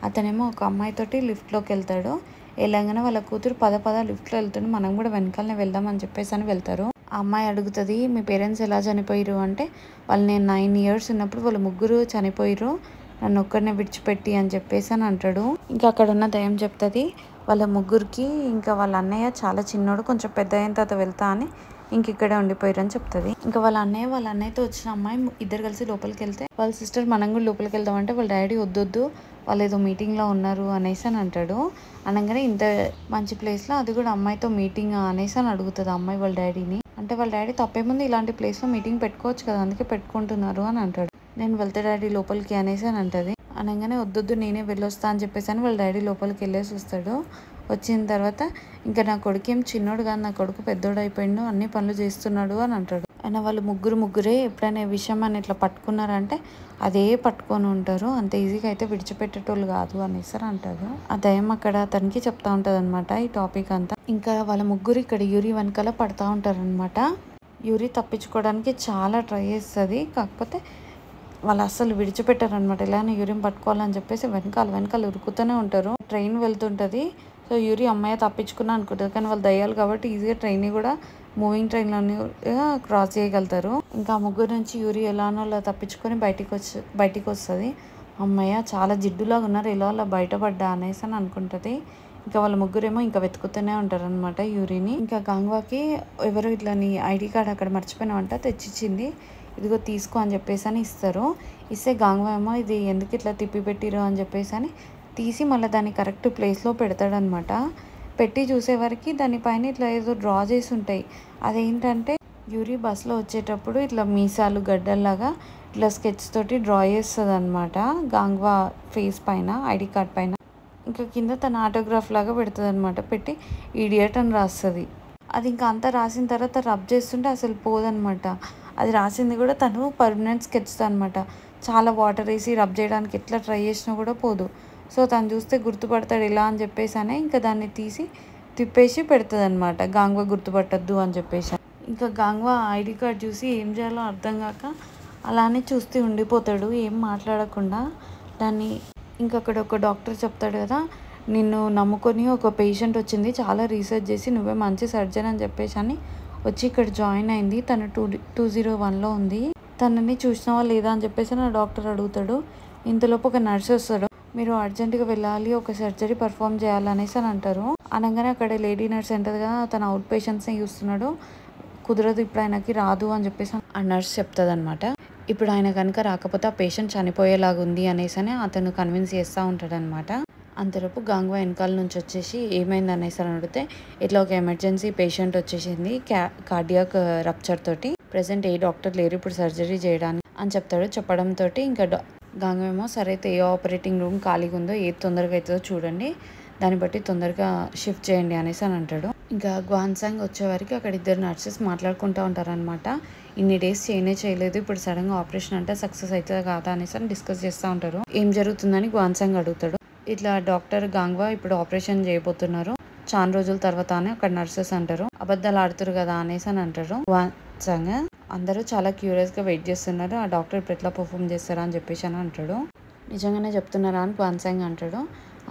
అతనేమో ఒక అమ్మాయితోటి లిఫ్ట్లోకి వెళ్తాడు. వెళ్ళగానే వాళ్ళ కూతురు పద లిఫ్ట్లో వెళ్తుంది, మనం కూడా వెనకాలనే వెళ్దాం అని చెప్పేసి అని వెళ్తారు. ఆ అమ్మాయి అడుగుతుంది మీ పేరెంట్స్ ఎలా చనిపోయారు అంటే, వాళ్ళు నేను 9 years ఉన్నప్పుడు వాళ్ళ ముగ్గురు చనిపోయారు, నన్ను ఒక్కడనే విడిచిపెట్టి అని చెప్పేసి అని అంటాడు. ఇంకా అక్కడ ఉన్న దయ్యం చెప్తుంది వాళ్ళ ముగ్గురికి ఇంకా వాళ్ళ అన్నయ్య చాలా చిన్నోడు, కొంచెం పెద్ద అయిన తర్వాత వెళ్తా అని ఇంక ఇక్కడే ఉండిపోయారు అని చెప్తుంది. ఇంకా వాళ్ళ అన్నయ్యతో వచ్చిన అమ్మాయి ఇద్దరు కలిసి లోపలికి వెళ్తే వాళ్ళ సిస్టర్ మనం కూడా లోపలికి వెళ్దామంటే వాళ్ళ డాడీ వద్దొద్దు వాళ్ళు ఏదో మీటింగ్లో ఉన్నారు అనేసి అని అంటాడు. అనగానే ఇంత మంచి ప్లేస్లో అది కూడా అమ్మాయితో మీటింగ్ అనేసి అని అడుగుతుంది అమ్మాయి వాళ్ళ డాడీని. అంటే వాళ్ళ డాడీ తప్పేముంది ఇలాంటి ప్లేస్లో మీటింగ్ పెట్టుకోవచ్చు కదా, అందుకే పెట్టుకుంటున్నారు అని అంటాడు. నేను వెళ్తే డాడీ లోపలికి అనేసి అని అంటది. అనగానే వద్దొద్దు నేనే వెళ్ళొస్తా అని చెప్పేసి అని వాళ్ళ డాడీ లోపలికి వెళ్ళేసి వస్తాడు. వచ్చిన తర్వాత ఇంకా నా కొడుకేం చిన్నోడు కాదు, నా కొడుకు పెద్దోడు అయిపోయిండు, అన్ని పనులు చేస్తున్నాడు అని అంటాడు. అయినా వాళ్ళు ముగ్గురే ఎప్పుడైనా విషయం అని ఇట్లా పట్టుకున్నారంటే అదే పట్టుకొని ఉంటారు, అంత ఈజీగా అయితే విడిచిపెట్టేటోళ్ళు కాదు అనేసి అంటారు. ఆ దయ్యం అక్కడ తనకి చెప్తా ఉంటది అనమాట ఈ టాపిక్ అంతా. ఇంకా వాళ్ళ ముగ్గురు ఇక్కడ యూరి వెనకాల పడతా ఉంటారు అనమాట. యూరి తప్పించుకోవడానికి చాలా ట్రై చేస్తుంది, కాకపోతే వాళ్ళు అస్సలు విడిచిపెట్టారు అనమాట. ఇలానే యూరిని పట్టుకోవాలని చెప్పేసి వెనకాల ఉరుకుతూనే ఉంటారు. ట్రైన్ వెళ్తుంటది, సో యూరి అమ్మాయి తప్పించుకున్నా అనుకుంటుంది, కానీ వాళ్ళు దయ్యాలు కాబట్టి ఈజీగా ట్రైన్ని కూడా మూవింగ్ ట్రైన్లోని క్రాస్ చేయగలుగుతారు. ఇంకా ఆ ముగ్గురు నుంచి యూరి ఎలానో అలా తప్పించుకొని బయటికి వస్తుంది. అమ్మాయి చాలా జిడ్డులాగా ఉన్నారు, ఎలా అలా బయటపడ్డా అనేసి అని అనుకుంటుంది. ఇంకా వాళ్ళ ముగ్గురేమో ఇంకా వెతుకుతూనే ఉంటారు అనమాట యూరిని. ఇంకా గాంగ్వాకి ఎవరు ఇట్లా నీ ఐడి కార్డ్ అక్కడ మర్చిపోయినావంట, తెచ్చిచ్చింది, ఇదిగో తీసుకో అని చెప్పేసి అని ఇస్తారు. ఇస్తే గాంగ్వా ఏమో ఇది ఎందుకు ఇట్లా తిప్పి పెట్టిరు అని చెప్పేసి అని తీసి మళ్ళీ దాన్ని కరెక్ట్ ప్లేస్లో పెడతాడనమాట. పెట్టి చూసేవరకు దానిపైన ఇట్లా ఏదో డ్రా చేసి ఉంటాయి. అదేంటంటే యూరి బస్లో వచ్చేటప్పుడు ఇట్లా మీసాలు గడ్డల్లాగా ఇట్లా స్కెచ్ తోటి డ్రా చేస్తుంది అనమాట గాంగ్వా ఫేస్ పైన, ఐడి కార్డ్ పైన. ఇంకా కింద తన ఆటోగ్రాఫ్ లాగా పెడుతుంది అనమాట, పెట్టి ఈడియట్ అని రాస్తుంది. అది ఇంకా అంతా రాసిన తర్వాత రబ్ చేస్తుంటే అసలు పోదనమాట. అది రాసింది కూడా తను పర్మనెంట్ స్కెచ్తో అనమాట. చాలా వాటర్ వేసి రబ్ చేయడానికి ఎట్లా ట్రై చేసినా కూడా పోదు. సో తను చూస్తే గుర్తుపడతాడు ఇలా అని చెప్పేసి అనే ఇంకా దాన్ని తీసి తిప్పేసి పెడుతుంది అనమాట, గాంగ్వా గుర్తుపట్టద్దు అని చెప్పేసి. ఇంకా గాంగ్వా ఐడి కార్డ్ చూసి ఏం చేయాలో అర్థం కాక అలానే చూస్తూ ఉండిపోతాడు, ఏం మాట్లాడకుండా. దాన్ని ఇంకా అక్కడ ఒక డాక్టర్ చెప్తాడు కదా, నిన్ను నమ్ముకొని ఒక పేషెంట్ వచ్చింది, చాలా రీసెర్చ్ చేసి నువ్వే మంచి సర్జన్ అని చెప్పేసి అని వచ్చి ఇక్కడ జాయిన్ అయింది, తను 201లో ఉంది, తనని చూసినావా లేదా అని చెప్పేసి నా డాక్టర్ అడుగుతాడు. ఇంతలోపు ఒక నర్స్ వస్తాడు, మీరు అర్జెంటుగా వెళ్ళాలి, ఒక సర్జరీ పర్ఫామ్ చేయాలనేసి అని అంటారు. అనగానే అక్కడ లేడీ నర్స్ ఉంటుంది కదా, తన అవుట్ పేషెంట్స్ని చూస్తున్నాడు, కుదరదు ఇప్పుడు ఆయనకి రాదు అని చెప్పేసి ఆ నర్స్ చెప్తుంది అనమాట. ఇప్పుడు ఆయన కనుక రాకపోతే ఆ పేషెంట్ చనిపోయేలాగా ఉంది అనేసి అని అతను కన్విన్స్ చేస్తూ ఉంటాడనమాట. అంతలోపు గాంగ్వా వెనకాల నుంచి వచ్చేసి ఏమైంది అనేసి అని అడిగితే ఇట్లా ఒక ఎమర్జెన్సీ పేషెంట్ వచ్చేసింది కార్డియాక్ రప్చర్ తోటి, ప్రెసెంట్ ఏ డాక్టర్ లేరు ఇప్పుడు సర్జరీ చేయడానికి అని చెప్తాడు. చెప్పడంతో ఇంకా గాంగ్వా ఏమో సరే అయితే ఏ ఆపరేటింగ్ రూమ్ ఖాళీగా ఉందో ఏది తొందరగా అవుతుందో చూడండి, దాన్ని బట్టి తొందరగా షిఫ్ట్ చేయండి అనేసి అని అంటాడు. ఇంకా గ్వాన్సాంగ్ వచ్చేవరకు అక్కడ ఇద్దరు నర్సెస్ మాట్లాడుకుంటూ ఉంటారనమాట. ఇన్ని డేస్ చేయలేదు, ఇప్పుడు సడన్గా ఆపరేషన్ అంటే సక్సెస్ అవుతుందా కాదా అనేసి అని డిస్కస్ చేస్తూ ఉంటారు. ఏం జరుగుతుందని గ్వాన్సాంగ్ అడుగుతాడు. ఇట్లా డాక్టర్ గాంగ్వా ఇప్పుడు ఆపరేషన్ చేయబోతున్నారు, చాలా రోజుల తర్వాత అని అక్కడ నర్సెస్ అంటారు. అబద్ధాలు ఆడుతారు కదా అనేసి అని అంటారు గ్వాన్సాంగ్. అందరూ చాలా క్యూరియస్గా వెయిట్ చేస్తున్నారు, ఆ డాక్టర్ ఇప్పుడు ఎట్లా పర్ఫామ్ చేస్తారా అని చెప్పేసి అని అంటాడు. నిజంగానే చెప్తున్నారా అని గ్వాన్సాంగ్ అంటాడు.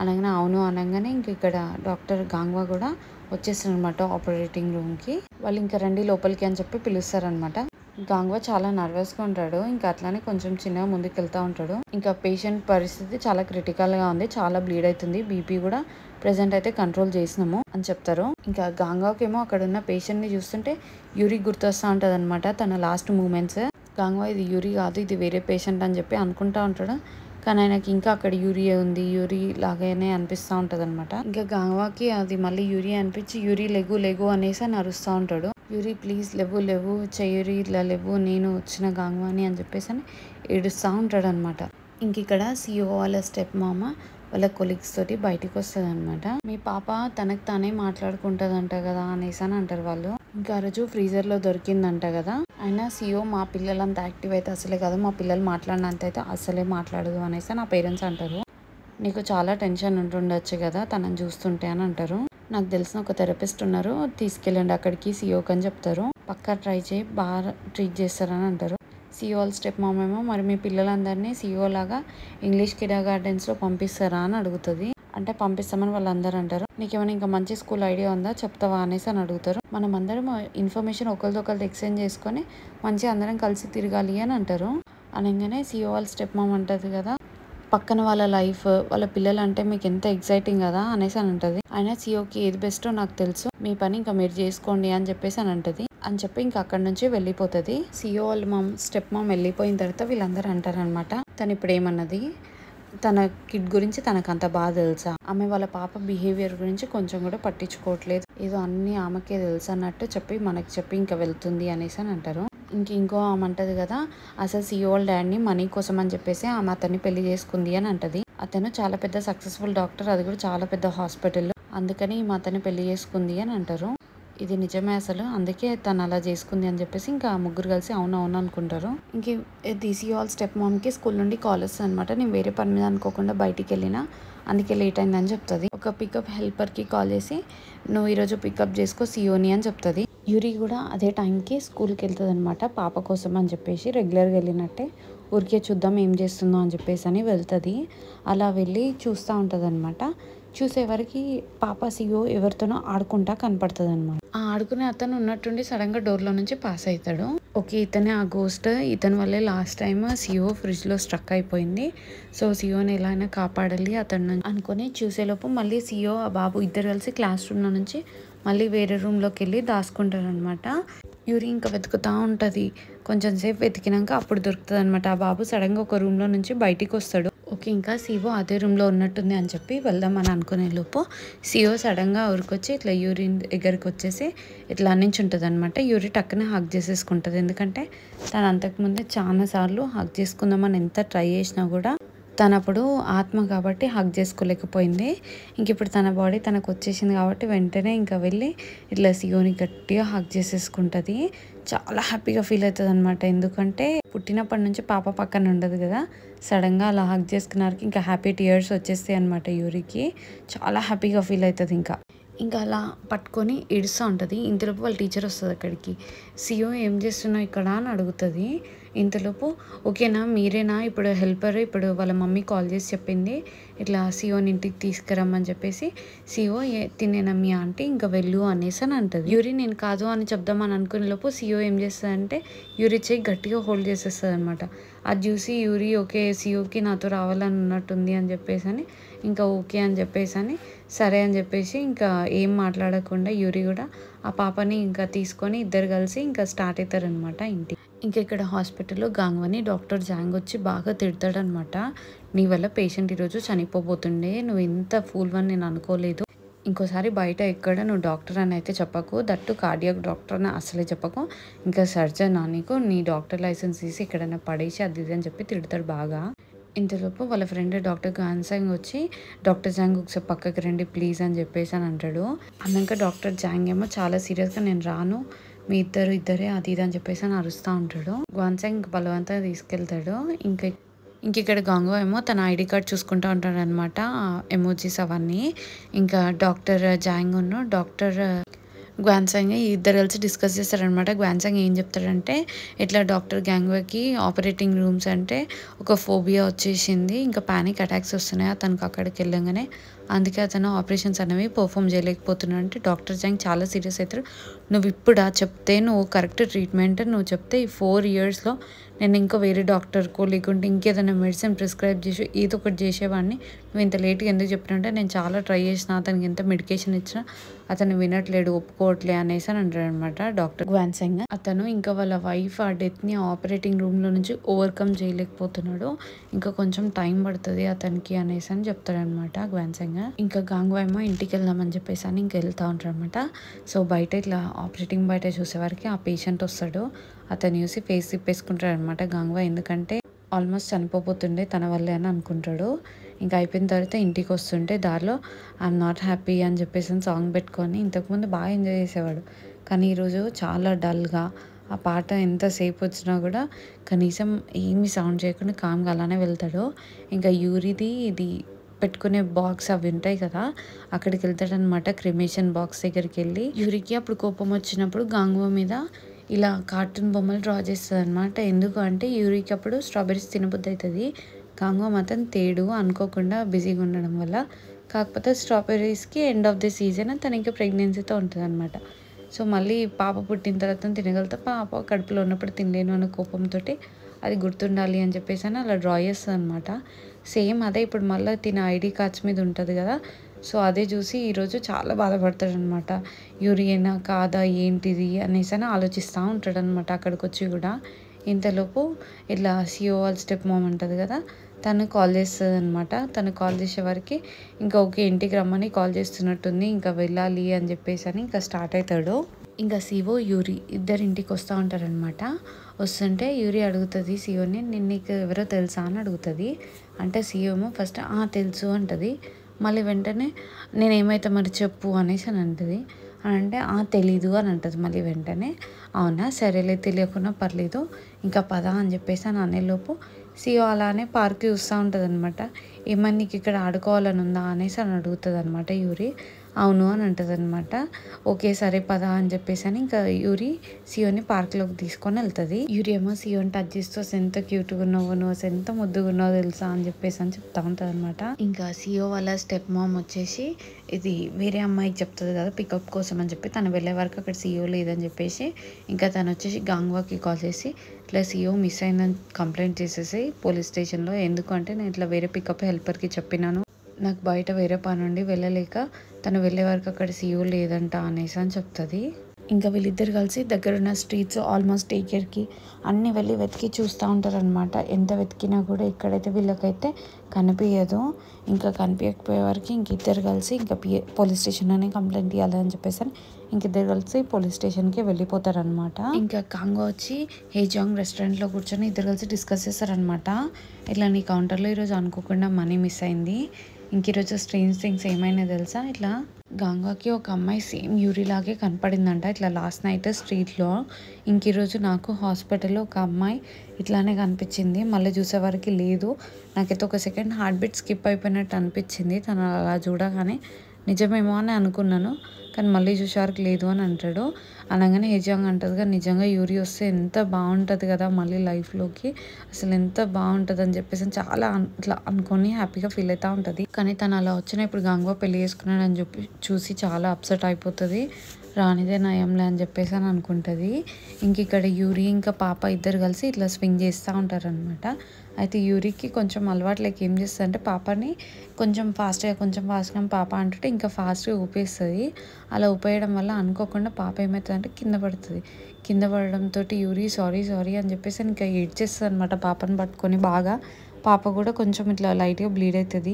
అనగానే అవును అనగానే ఇంక ఇక్కడ డాక్టర్ గాంగ్వా కూడా వచ్చేస్తారు అనమాట ఆపరేటింగ్ రూమ్కి. వాళ్ళు ఇంకా రండి లోపలికి అని చెప్పి పిలుస్తారనమాట. గాంగ్వా చాలా నర్వస్గా ఉంటాడు, ఇంకా అట్లానే కొంచెం చిన్నగా ముందుకు వెళ్తూ ఉంటాడు. ఇంకా పేషెంట్ పరిస్థితి చాలా క్రిటికల్గా ఉంది, చాలా బ్లీడ్ అవుతుంది, బీపీ కూడా ప్రెసెంట్ అయితే కంట్రోల్ చేసినాము అని చెప్తారు. ఇంకా గాంగ్వాకి ఏమో అక్కడ ఉన్న పేషెంట్ని చూస్తుంటే యూరి గుర్తొస్తూ ఉంటుంది అనమాట, తన లాస్ట్ మూమెంట్స్. గాంగ్వా ఇది యూరి కాదు, ఇది వేరే పేషెంట్ అని చెప్పి అనుకుంటా ఉంటాడు, కానీ ఆయనకి ఇంకా అక్కడ యూరియా ఉంది, యూరి లాగానే అనిపిస్తూ ఉంటుంది అనమాట. ఇంకా గాంగ్వాకి అది మళ్ళీ యూరియా అనిపించి యూరి లెగు అనేసి అని అరుస్తూ ఉంటాడు. యూరి ప్లీజ్ లేవు చెయ్యూరి ఇలా లేవు, నేను వచ్చిన గాంగ్వాని అని చెప్పేసి అని ఏడుస్తూ ఉంటాడు అనమాట. ఇంక ఇక్కడ సిఓ వాళ్ళ స్టెప్ మామ వాళ్ళ కొలీగ్స్ తోటి బయటికి వస్తుంది అనమాట. మీ పాప తనకు తానే మాట్లాడుకుంటుందంట కదా అనేసి అని అంటారు వాళ్ళు. ఇంకా ఆ రోజు ఫ్రీజర్లో దొరికిందంట కదా, అయినా సిఓ మా పిల్లలంత యాక్టివ్ అయితే అసలే కాదు, మా పిల్లలు మాట్లాడినంత అయితే అసలే మాట్లాడదు అనేసి నా పేరెంట్స్ అంటారు. నీకు చాలా టెన్షన్ ఉంటుండొచ్చు కదా తనని చూస్తుంటే అని అంటారు. నాకు తెలిసిన ఒక థెరపిస్ట్ ఉన్నారు, తీసుకెళ్ళండి అక్కడికి సిఓకి అని చెప్తారు. పక్కా ట్రై చేయి, బాగా ట్రీట్ చేస్తారని అంటారు. సిఓ వాళ్ళ స్టెప్ మామేమో మరి మీ పిల్లలందరినీ సిఓ లాగా ఇంగ్లీష్ కిండర్గార్టెన్స్లో పంపిస్తారా అని అడుగుతుంది. అంటే పంపిస్తామని వాళ్ళందరూ అంటారు. నీకేమైనా ఇంకా మంచి స్కూల్ ఐడియా ఉందా చెప్తావా అనేసి అని అడుగుతారు. మనం అందరం ఇన్ఫర్మేషన్ ఒకరితో ఎక్స్చేంజ్ చేసుకొని మంచిగా అందరం కలిసి తిరగాలి అని అంటారు. అనగానే సిఓ వాళ్ళ స్టెప్ మామ్ అంటది కదా, పక్కన వాళ్ళ లైఫ్ వాళ్ళ పిల్లలు అంటే మీకు ఎంత ఎక్సైటింగ్ కదా అనేసి అని ఉంటుంది. అయినా సిఓకి ఏది బెస్టో నాకు తెలుసు, మీ పని ఇంకా మీరు చేసుకోండి అని చెప్పేసి అని అంటది. అని చెప్పి ఇంకా అక్కడ నుంచి వెళ్ళిపోతుంది. సిఓ వాళ్ళ స్టెప్ మామ్ వెళ్ళిపోయిన తర్వాత వీళ్ళందరూ అంటారనమాట, తను ఇప్పుడు ఏమన్నది తన కిడ్ గురించి తనకు అంత బాగా తెలుసా, ఆమె వాళ్ళ పాప బిహేవియర్ గురించి కొంచెం కూడా పట్టించుకోవట్లేదు, ఏదో అన్ని ఆమెకే తెలుసు అన్నట్టు చెప్పి మనకి చెప్పి ఇంకా వెళ్తుంది అనేసి అని అంటారు. ఇంకో ఆమె అంటది కదా, అసలు సీఈఓ వాళ్ళ డాడీని మనీ కోసం అని చెప్పేసి ఆమె అతన్ని పెళ్లి చేసుకుంది అని అంటది. అతను చాలా పెద్ద సక్సెస్ఫుల్ డాక్టర్, అది కూడా చాలా పెద్ద హాస్పిటల్లో, అందుకని ఈమె అతన్ని పెళ్లి చేసుకుంది అని అంటారు. ఇది నిజమే అసలు, అందుకే తను అలా చేసుకుంది అని చెప్పేసి ఇంకా ముగ్గురు కలిసి అవునవును అనుకుంటారు. ఇది సీఈఓ వాళ్ళ స్టెప్ మామ్కి స్కూల్ నుండి కాల్ వస్తుంది అనమాట. నేను వేరే పని మీద అనుకోకుండా బయటికి వెళ్ళినా, అందుకే లేట్ అయిందని చెప్తుంది. ఒక పికప్ హెల్పర్కి కాల్ చేసి నువ్వు ఈరోజు పికప్ చేసుకో సీఈఓని అని చెప్తుంది. యూరి కూడా అదే టైంకి స్కూల్కి వెళ్తుంది అనమాట, పాప కోసం అని చెప్పేసి. రెగ్యులర్గా వెళ్ళినట్టే ఊరికే చూద్దాం ఏం చేస్తుందో అని చెప్పేసి అని వెళ్తుంది. అలా వెళ్ళి చూస్తూ ఉంటుంది అనమాట. చూసేవరకు పాప సీఈఓ ఎవరితోనో ఆడుకుంటా కనపడుతుంది అనమాట. ఆ ఆడుకునే అతను ఉన్నట్టుండి సడన్గా డోర్లో నుంచి పాస్ అవుతాడు. ఓకే, ఇతనే ఆ గోస్ట్. ఇతని వల్లే లాస్ట్ టైం సీఈఓ ఫ్రిడ్జ్లో స్ట్రక్ అయిపోయింది. సో సీఈఓని ఎలా అయినా కాపాడాలి అతను అనుకుని చూసేలోపు మళ్ళీ సీఈఓ ఆ బాబు ఇద్దరు కలిసి క్లాస్ రూమ్లో నుంచి మళ్ళీ వేరే రూమ్లోకి వెళ్ళి దాచుకుంటారు అనమాట. యూరి ఇంకా వెతుకుతూ ఉంటుంది. కొంచెం సేపు వెతికినాక అప్పుడు దొరుకుతుంది అనమాట. ఆ బాబు సడన్గా ఒక రూమ్లో నుంచి బయటికి వస్తాడు. ఓకే, ఇంకా సీఈఓ అదే రూమ్లో ఉన్నట్టుంది అని చెప్పి వెళ్దామని అనుకునే లోపు సీఈఓ సడన్గా ఊరికొచ్చి ఇట్లా యూరి దగ్గరికి వచ్చేసి ఇట్లా నించుంటుంది అనమాట. యూరి టక్కునే హగ్ చేసేసుకుంటుంది. ఎందుకంటే తను అంతకుముందే చాలాసార్లు హగ్ చేసుకుందామని ఎంత ట్రై చేసినా కూడా తను అప్పుడు ఆత్మ కాబట్టి హగ్ చేసుకోలేకపోయింది. ఇంక ఇప్పుడు తన బాడీ తనకు వచ్చేసింది కాబట్టి వెంటనే ఇంకా వెళ్ళి ఇట్లా సీఈఓని గట్టిగా హగ్ చేసేసుకుంటుంది. చాలా హ్యాపీగా ఫీల్ అవుతుంది అనమాట. ఎందుకంటే పుట్టినప్పటి నుంచి పాప పక్కన ఉండదు కదా, సడన్గా అలా హగ్ చేసుకున్నారు ఇంకా హ్యాపీ టీయర్స్ వచ్చేస్తాయి అనమాట. యూరికి చాలా హ్యాపీగా ఫీల్ అవుతుంది. ఇంకా అలా పట్టుకొని ఏడుస్తూ ఉంటుంది. ఇంతలోపు వాళ్ళ టీచర్ వస్తుంది అక్కడికి. సీఈఓ ఏం చేస్తున్నావు ఇక్కడ అని అడుగుతుంది. ఇంతలోపు ఓకేనా మీరేనా ఇప్పుడు హెల్పర్, ఇప్పుడు వాళ్ళ మమ్మీ కాల్ చేసి చెప్పింది ఇట్లా సీఈఓని ఇంటికి తీసుకురమ్మని చెప్పేసి. సీఈఓ తినేనా మీ ఆంటీ, ఇంకా వెళ్ళు అనేసి అని అంటుంది. యూరి నేను కాదు అని చెప్దామని అనుకునే లోపు సీఈఓ ఏం చేస్తుందంటే యూరి చెయ్యి గట్టిగా హోల్డ్ చేసేస్తుంది అనమాట. అది చూసి యూరి ఓకే సీఈఓకి నాతో రావాలని ఉన్నట్టుంది అని చెప్పేసి అని ఇంకా ఓకే అని చెప్పేసి అని సరే అని చెప్పేసి ఇంకా ఏం మాట్లాడకుండా యూరి కూడా ఆ పాపని ఇంకా తీసుకొని ఇద్దరు కలిసి ఇంకా స్టార్ట్ అవుతారనమాట ఇంటికి. ఇంకా ఇక్కడ హాస్పిటల్లో గాంగ్వాని డాక్టర్ జాంగ్ వచ్చి బాగా తిడతాడనమాట. నీ వల్ల పేషెంట్ ఈరోజు చనిపోబోతుండే, నువ్వు ఇంత ఫూల్ అని నేను అనుకోలేదు. ఇంకోసారి బయట ఎక్కడ నువ్వు డాక్టర్ అని అయితే చెప్పకు, దట్టు కార్డియాక్ డాక్టర్ అని అసలే చెప్పకు, ఇంకా సర్జన్ నీకు నీ డాక్టర్ లైసెన్స్ తీసి ఎక్కడైనా పడేసి అది ఇది అని చెప్పి తిడతాడు బాగా. ఇంతలోపు వాళ్ళ ఫ్రెండ్ డాక్టర్ గాన్సాంగ్ వచ్చి డాక్టర్ జాంగ్ ఒకసారి పక్కకి రండి ప్లీజ్ అని చెప్పేసి అని అంటాడు. అన్నాక డాక్టర్ జాంగ్ ఏమో చాలా సీరియస్గా నేను రాను, మీ ఇద్దరే అది ఇది అని చెప్పేసి అని అరుస్తూ ఉంటాడు. గాన్సాంగ్ బలవంతంగా తీసుకెళ్తాడు. ఇక్కడ గాంగో ఏమో తన ఐడి కార్డ్ చూసుకుంటూ ఉంటాడు అనమాట, ఎమోజీస్ అవన్నీ. ఇంకా డాక్టర్ జాంగ్ డాక్టర్ గ్వాన్సాంగ్ ఇద్దరు కలిసి డిస్కస్ చేస్తారనమాట. గ్వాన్సాంగ్ ఏం చెప్తాడంటే ఇట్లా డాక్టర్ గ్యాంగ్వేకి ఆపరేటింగ్ రూమ్స్ అంటే ఒక ఫోబియా వచ్చేసింది, ఇంకా పానిక్ అటాక్స్ వస్తున్నాయి అతనికి అక్కడికి వెళ్ళంగానే, అందుకే అతను ఆపరేషన్స్ అనేవి పర్ఫామ్ చేయలేకపోతున్నాడు. అంటే డాక్టర్ జాంగ్ చాలా సీరియస్ అవుతారు. నువ్వు ఇప్పుడు చెప్తే నువ్వు కరెక్ట్ ట్రీట్మెంట్ నువ్వు చెప్తే ఈ 4 yearsలో నేను ఇంకా వేరే డాక్టర్కో లేకుంటే ఇంకేదైనా మెడిసిన్ ప్రిస్క్రైబ్ చేసి ఏదో ఒకటి చేసేవాడిని, నువ్వు ఇంత లేట్గా ఎందుకు చెప్పినంటే నేను చాలా ట్రై చేసిన, అతనికి ఎంత మెడికేషన్ ఇచ్చినా అతను వినట్లేడు, ఒప్పుకోవట్లే అనేసి అని అంటాడు అనమాట డాక్టర్ గ్వాన్సాంగ్. అతను ఇంకా వాళ్ళ వైఫ్ ఆ డెత్ని ఆపరేటింగ్ రూమ్లో నుంచి ఓవర్కమ్ చేయలేకపోతున్నాడు, ఇంకా కొంచెం టైం పడుతుంది అతనికి అనేసి అని చెప్తాడనమాట గ్వాన్సాంగ్. ఇంకా గాంగ్వా ఏమో ఇంటికి వెళ్దామని చెప్పేసి అని ఇంకా వెళ్తూ ఉంటారు అనమాట. సో బయట ఇట్లా ఆపరేటింగ్ బయట చూసేవారికి ఆ పేషెంట్ వస్తాడు. అతను చూసి ఫేస్ తిప్పేసుకుంటాడు అనమాట గాంగ్వా, ఎందుకంటే ఆల్మోస్ట్ చనిపోతుండే తన వల్లే అని అనుకుంటాడు. ఇంకా అయిపోయిన తర్వాత ఇంటికి వస్తుంటే దారిలో ఐఎమ్ నాట్ హ్యాపీ అని చెప్పేసి సాంగ్ పెట్టుకొని ఇంతకుముందు బాగా ఎంజాయ్ చేసేవాడు, కానీ ఈరోజు చాలా డల్గా ఆ పాట ఎంతసేపు వచ్చినా కూడా కనీసం ఏమీ సౌండ్ చేయకుండా కామ్గా అలానే వెళ్తాడు. ఇంకా యూరిది ఇది పెట్టుకునే బాక్స్ అవి ఉంటాయి కదా, అక్కడికి వెళ్తాడనమాట. క్రిమేషన్ బాక్స్ దగ్గరికి వెళ్ళి యూరికి అప్పుడు కోపం వచ్చినప్పుడు గాంగ్వా మీద ఇలా కార్టూన్ బొమ్మలు డ్రా చేస్తుంది అనమాట. ఎందుకు అంటే యూరికి అప్పుడు స్ట్రాబెర్రీస్ తినబుద్ధి అవుతుంది, గాంగ్వా మాత్రం తేడు అనుకోకుండా బిజీగా ఉండడం వల్ల. కాకపోతే స్ట్రాబెర్రీస్కి ఎండ్ ఆఫ్ ది సీజన్ తనకి ప్రెగ్నెన్సీతో ఉంటుంది అనమాట. సో మళ్ళీ పాప పుట్టిన తర్వాత తినగలుగుతా, పాప కడుపులో ఉన్నప్పుడు తినలేను అన్న కోపంతో అది గుర్తుండాలి అని చెప్పేసి అని అలా డ్రా చేస్తుంది అనమాట. సేమ్ అదే ఇప్పుడు మళ్ళీ తిన ఐడి కార్డ్స్ మీద ఉంటుంది కదా, సో అదే చూసి ఈరోజు చాలా బాధపడతాడు అనమాట. యూరియేనా కాదా ఏంటిది అనేసి అని ఆలోచిస్తూ ఉంటాడు అనమాట అక్కడికి వచ్చి కూడా. ఇంతలోపు ఇట్లా సీఈఓ వాళ్ళ స్టెప్ మామ్ ఉంటుంది కదా, తను కాల్ చేస్తుంది అనమాట. తను కాల్ చేసేవారికి ఇంకా ఓకే ఇంటికి రమ్మని కాల్ చేస్తున్నట్టుంది, ఇంకా వెళ్ళాలి అని చెప్పేసి అని ఇంకా స్టార్ట్ అవుతాడు. ఇంకా సిఓ యూరి ఇద్దరు ఇంటికి వస్తూ ఉంటారనమాట. వస్తుంటే యూరి అడుగుతుంది సిఓని, నేను నీకు ఎవరో తెలుసా అని అడుగుతుంది. అంటే సిఓ ఏమో ఫస్ట్ తెలుసు అంటుంది. మళ్ళీ వెంటనే నేనేమైతే మరి చెప్పు అనేసి అని అంటుంది. అని అంటే తెలీదు అని అంటుంది మళ్ళీ వెంటనే. అవునా సరేలే, తెలియకుండా పర్లేదు, ఇంకా పద అని చెప్పేసి అని అనేలోపు సిఓ అలానే పార్క్ చూస్తూ ఉంటుంది అనమాట. ఏమని నీకు ఇక్కడ ఆడుకోవాలని ఉందా అనేసి అని అడుగుతుంది అనమాట యూరి. అవును అని అంటుంది అనమాట. ఓకే సరే పద అని చెప్పేసి అని ఇంకా యూరి సియోని పార్క్లోకి తీసుకొని వెళ్తుంది. యూరి ఏమో సియోని టచ్ చేస్తూ అసలు ఎంత క్యూట్గా ఉన్నావు, నువ్వు అసలు ఎంత ముద్దుగా ఉన్నావు తెలుసా అని చెప్పేసి అని చెప్తా ఉంటుంది అనమాట. ఇంకా సియో వాళ్ళ స్టెప్ మామ్ వచ్చేసి ఇది వేరే అమ్మాయికి చెప్తుంది కదా పికప్ కోసం అని చెప్పి, తను వెళ్ళే వరకు అక్కడ సియో లేదని చెప్పేసి ఇంకా తను వచ్చేసి గాంగ్వాకి కాల్ చేసి ఇట్లా సియో మిస్ అయిందని కంప్లైంట్ చేసేసి పోలీస్ స్టేషన్లో. ఎందుకంటే నేను ఇట్లా వేరే పికప్ హెల్పర్కి చెప్పినాను, నాకు బయట వేరే పని ఉండి వెళ్ళలేక తను వెళ్ళే వరకు అక్కడ సియో లేదంట అనేసి అని చెప్తుంది. ఇంకా వీళ్ళిద్దరు కలిసి దగ్గరున్న స్ట్రీట్స్ ఆల్మోస్ట్ టేకేర్కి అన్నీ వెళ్ళి వెతికి చూస్తూ ఉంటారనమాట. ఎంత వెతికినా కూడా ఎక్కడైతే వీళ్ళకైతే కనిపించదు. ఇంకా కనిపించకపోయే వరకు ఇంకిద్దరు కలిసి ఇంకా పోలీస్ స్టేషన్లోనే కంప్లైంట్ ఇవ్వాలని చెప్పేసి ఇంకిద్దరు కలిసి పోలీస్ స్టేషన్కి వెళ్ళిపోతారనమాట. ఇంకా కాంగో వచ్చి హేజాంగ్ రెస్టారెంట్లో కూర్చొని ఇద్దరు కలిసి డిస్కస్ చేస్తారనమాట. ఇట్లా నీ కౌంటర్లో ఈరోజు అనుకోకుండా మనీ మిస్ అయింది, ఇంక ఈరోజు స్ట్రేంజ్ థింగ్స్ ఏమైనా తెలుసా, ఇట్లా గంగాకి ఒక అమ్మాయి సేమ్ యూరిలాగే కనపడిందంట ఇట్లా లాస్ట్ నైట్ స్ట్రీట్లో. ఇంక ఈరోజు నాకు హాస్పిటల్లో ఒక అమ్మాయి ఇట్లానే కనిపించింది, మళ్ళీ చూసేవారికి లేదు. నాకైతే ఒక సెకండ్ హార్ట్ బీట్ స్కిప్ అయిపోయినట్టు అనిపించింది తను అలా చూడగానే. నిజమేమో అని అనుకున్నాను కానీ మళ్ళీ చూసేవారికి లేదు అని అంటాడు. అనగానే హేజాంగ్ అంటదిగా, నిజంగా యూరి వస్తే ఎంత బాగుంటుంది కదా మళ్ళీ లైఫ్లోకి, అసలు ఎంత బాగుంటుంది అని చెప్పేసి చాలా ఇట్లా అనుకొని హ్యాపీగా ఫీల్ అవుతూ ఉంటుంది. కానీ తను అలా వచ్చిన ఇప్పుడు గంగో పెళ్లి చేసుకున్నాడు అని చెప్పి చూసి చాలా అప్సెట్ అయిపోతుంది. రానిదే నయంలే అని చెప్పేసి అని అనుకుంటుంది. ఇంక ఇక్కడ యూరి ఇంకా పాప ఇద్దరు కలిసి ఇట్లా స్వింగ్ చేస్తూ ఉంటారనమాట. అయితే యూరికి కొంచెం అలవాటు లేక ఏం చేస్తుంది అంటే పాపని కొంచెం ఫాస్ట్గా పాప అంటుంటే ఇంకా ఫాస్ట్గా ఊపేస్తుంది. అలా ఊపేయడం వల్ల అనుకోకుండా పాప ఏమవుతుందంటే కింద పడుతుంది. కింద పడడంతో యూరి సారీ అని చెప్పేసి ఇంకా ఏడ్చేస్తుంది అనమాట పాపని పట్టుకొని బాగా. పాప కూడా కొంచెం ఇట్లా లైట్గా బ్లీడ్ అవుతుంది.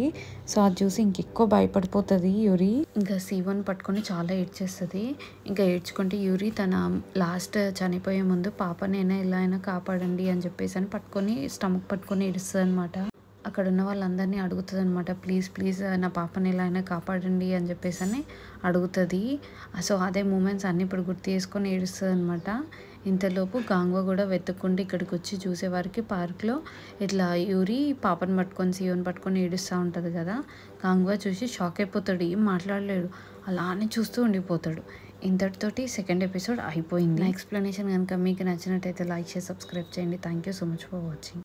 సో అది చూసి ఇంకెక్కువ భయపడిపోతుంది యూరి. ఇంకా సివన్ పట్టుకొని చాలా ఏడ్చేస్తుంది. ఇంకా ఏడ్చుకుంటే యూరి తన లాస్ట్ చనిపోయే ముందు పాపనైనా ఎలా అయినా కాపాడండి అని చెప్పేసి అని పట్టుకొని స్టమక్ పట్టుకొని ఏడుస్తుంది అనమాట. అక్కడ ఉన్న వాళ్ళందరినీ అడుగుతుంది అనమాట, ప్లీజ్ నా పాపని ఎలా అయినా కాపాడండి అని చెప్పేసి అని అడుగుతుంది. సో అదే మూమెంట్స్ అన్నీ ఇప్పుడు గుర్తు చేసుకొని ఏడుస్తుంది అనమాట. ఇంతలోపు గాంగ్వా కూడా వెతుక్కుంటూ ఇక్కడికి వచ్చి చూసేవారికి పార్క్లో ఇట్లా యూరి పాపను పట్టుకొని సియోని పట్టుకొని ఏడుస్తూ ఉంటుంది కదా. గాంగ్వా చూసి షాక్ అయిపోతాడు, ఏం మాట్లాడలేడు, అలానే చూస్తూ ఉండిపోతాడు. ఇంతటితోటి సెకండ్ ఎపిసోడ్ అయిపోయింది. నా ఎక్స్ప్లెనేషన్ కనుక మీకు నచ్చినట్టయితే లైక్ చేసి సబ్స్క్రైబ్ చేయండి. Thank you so much for watching.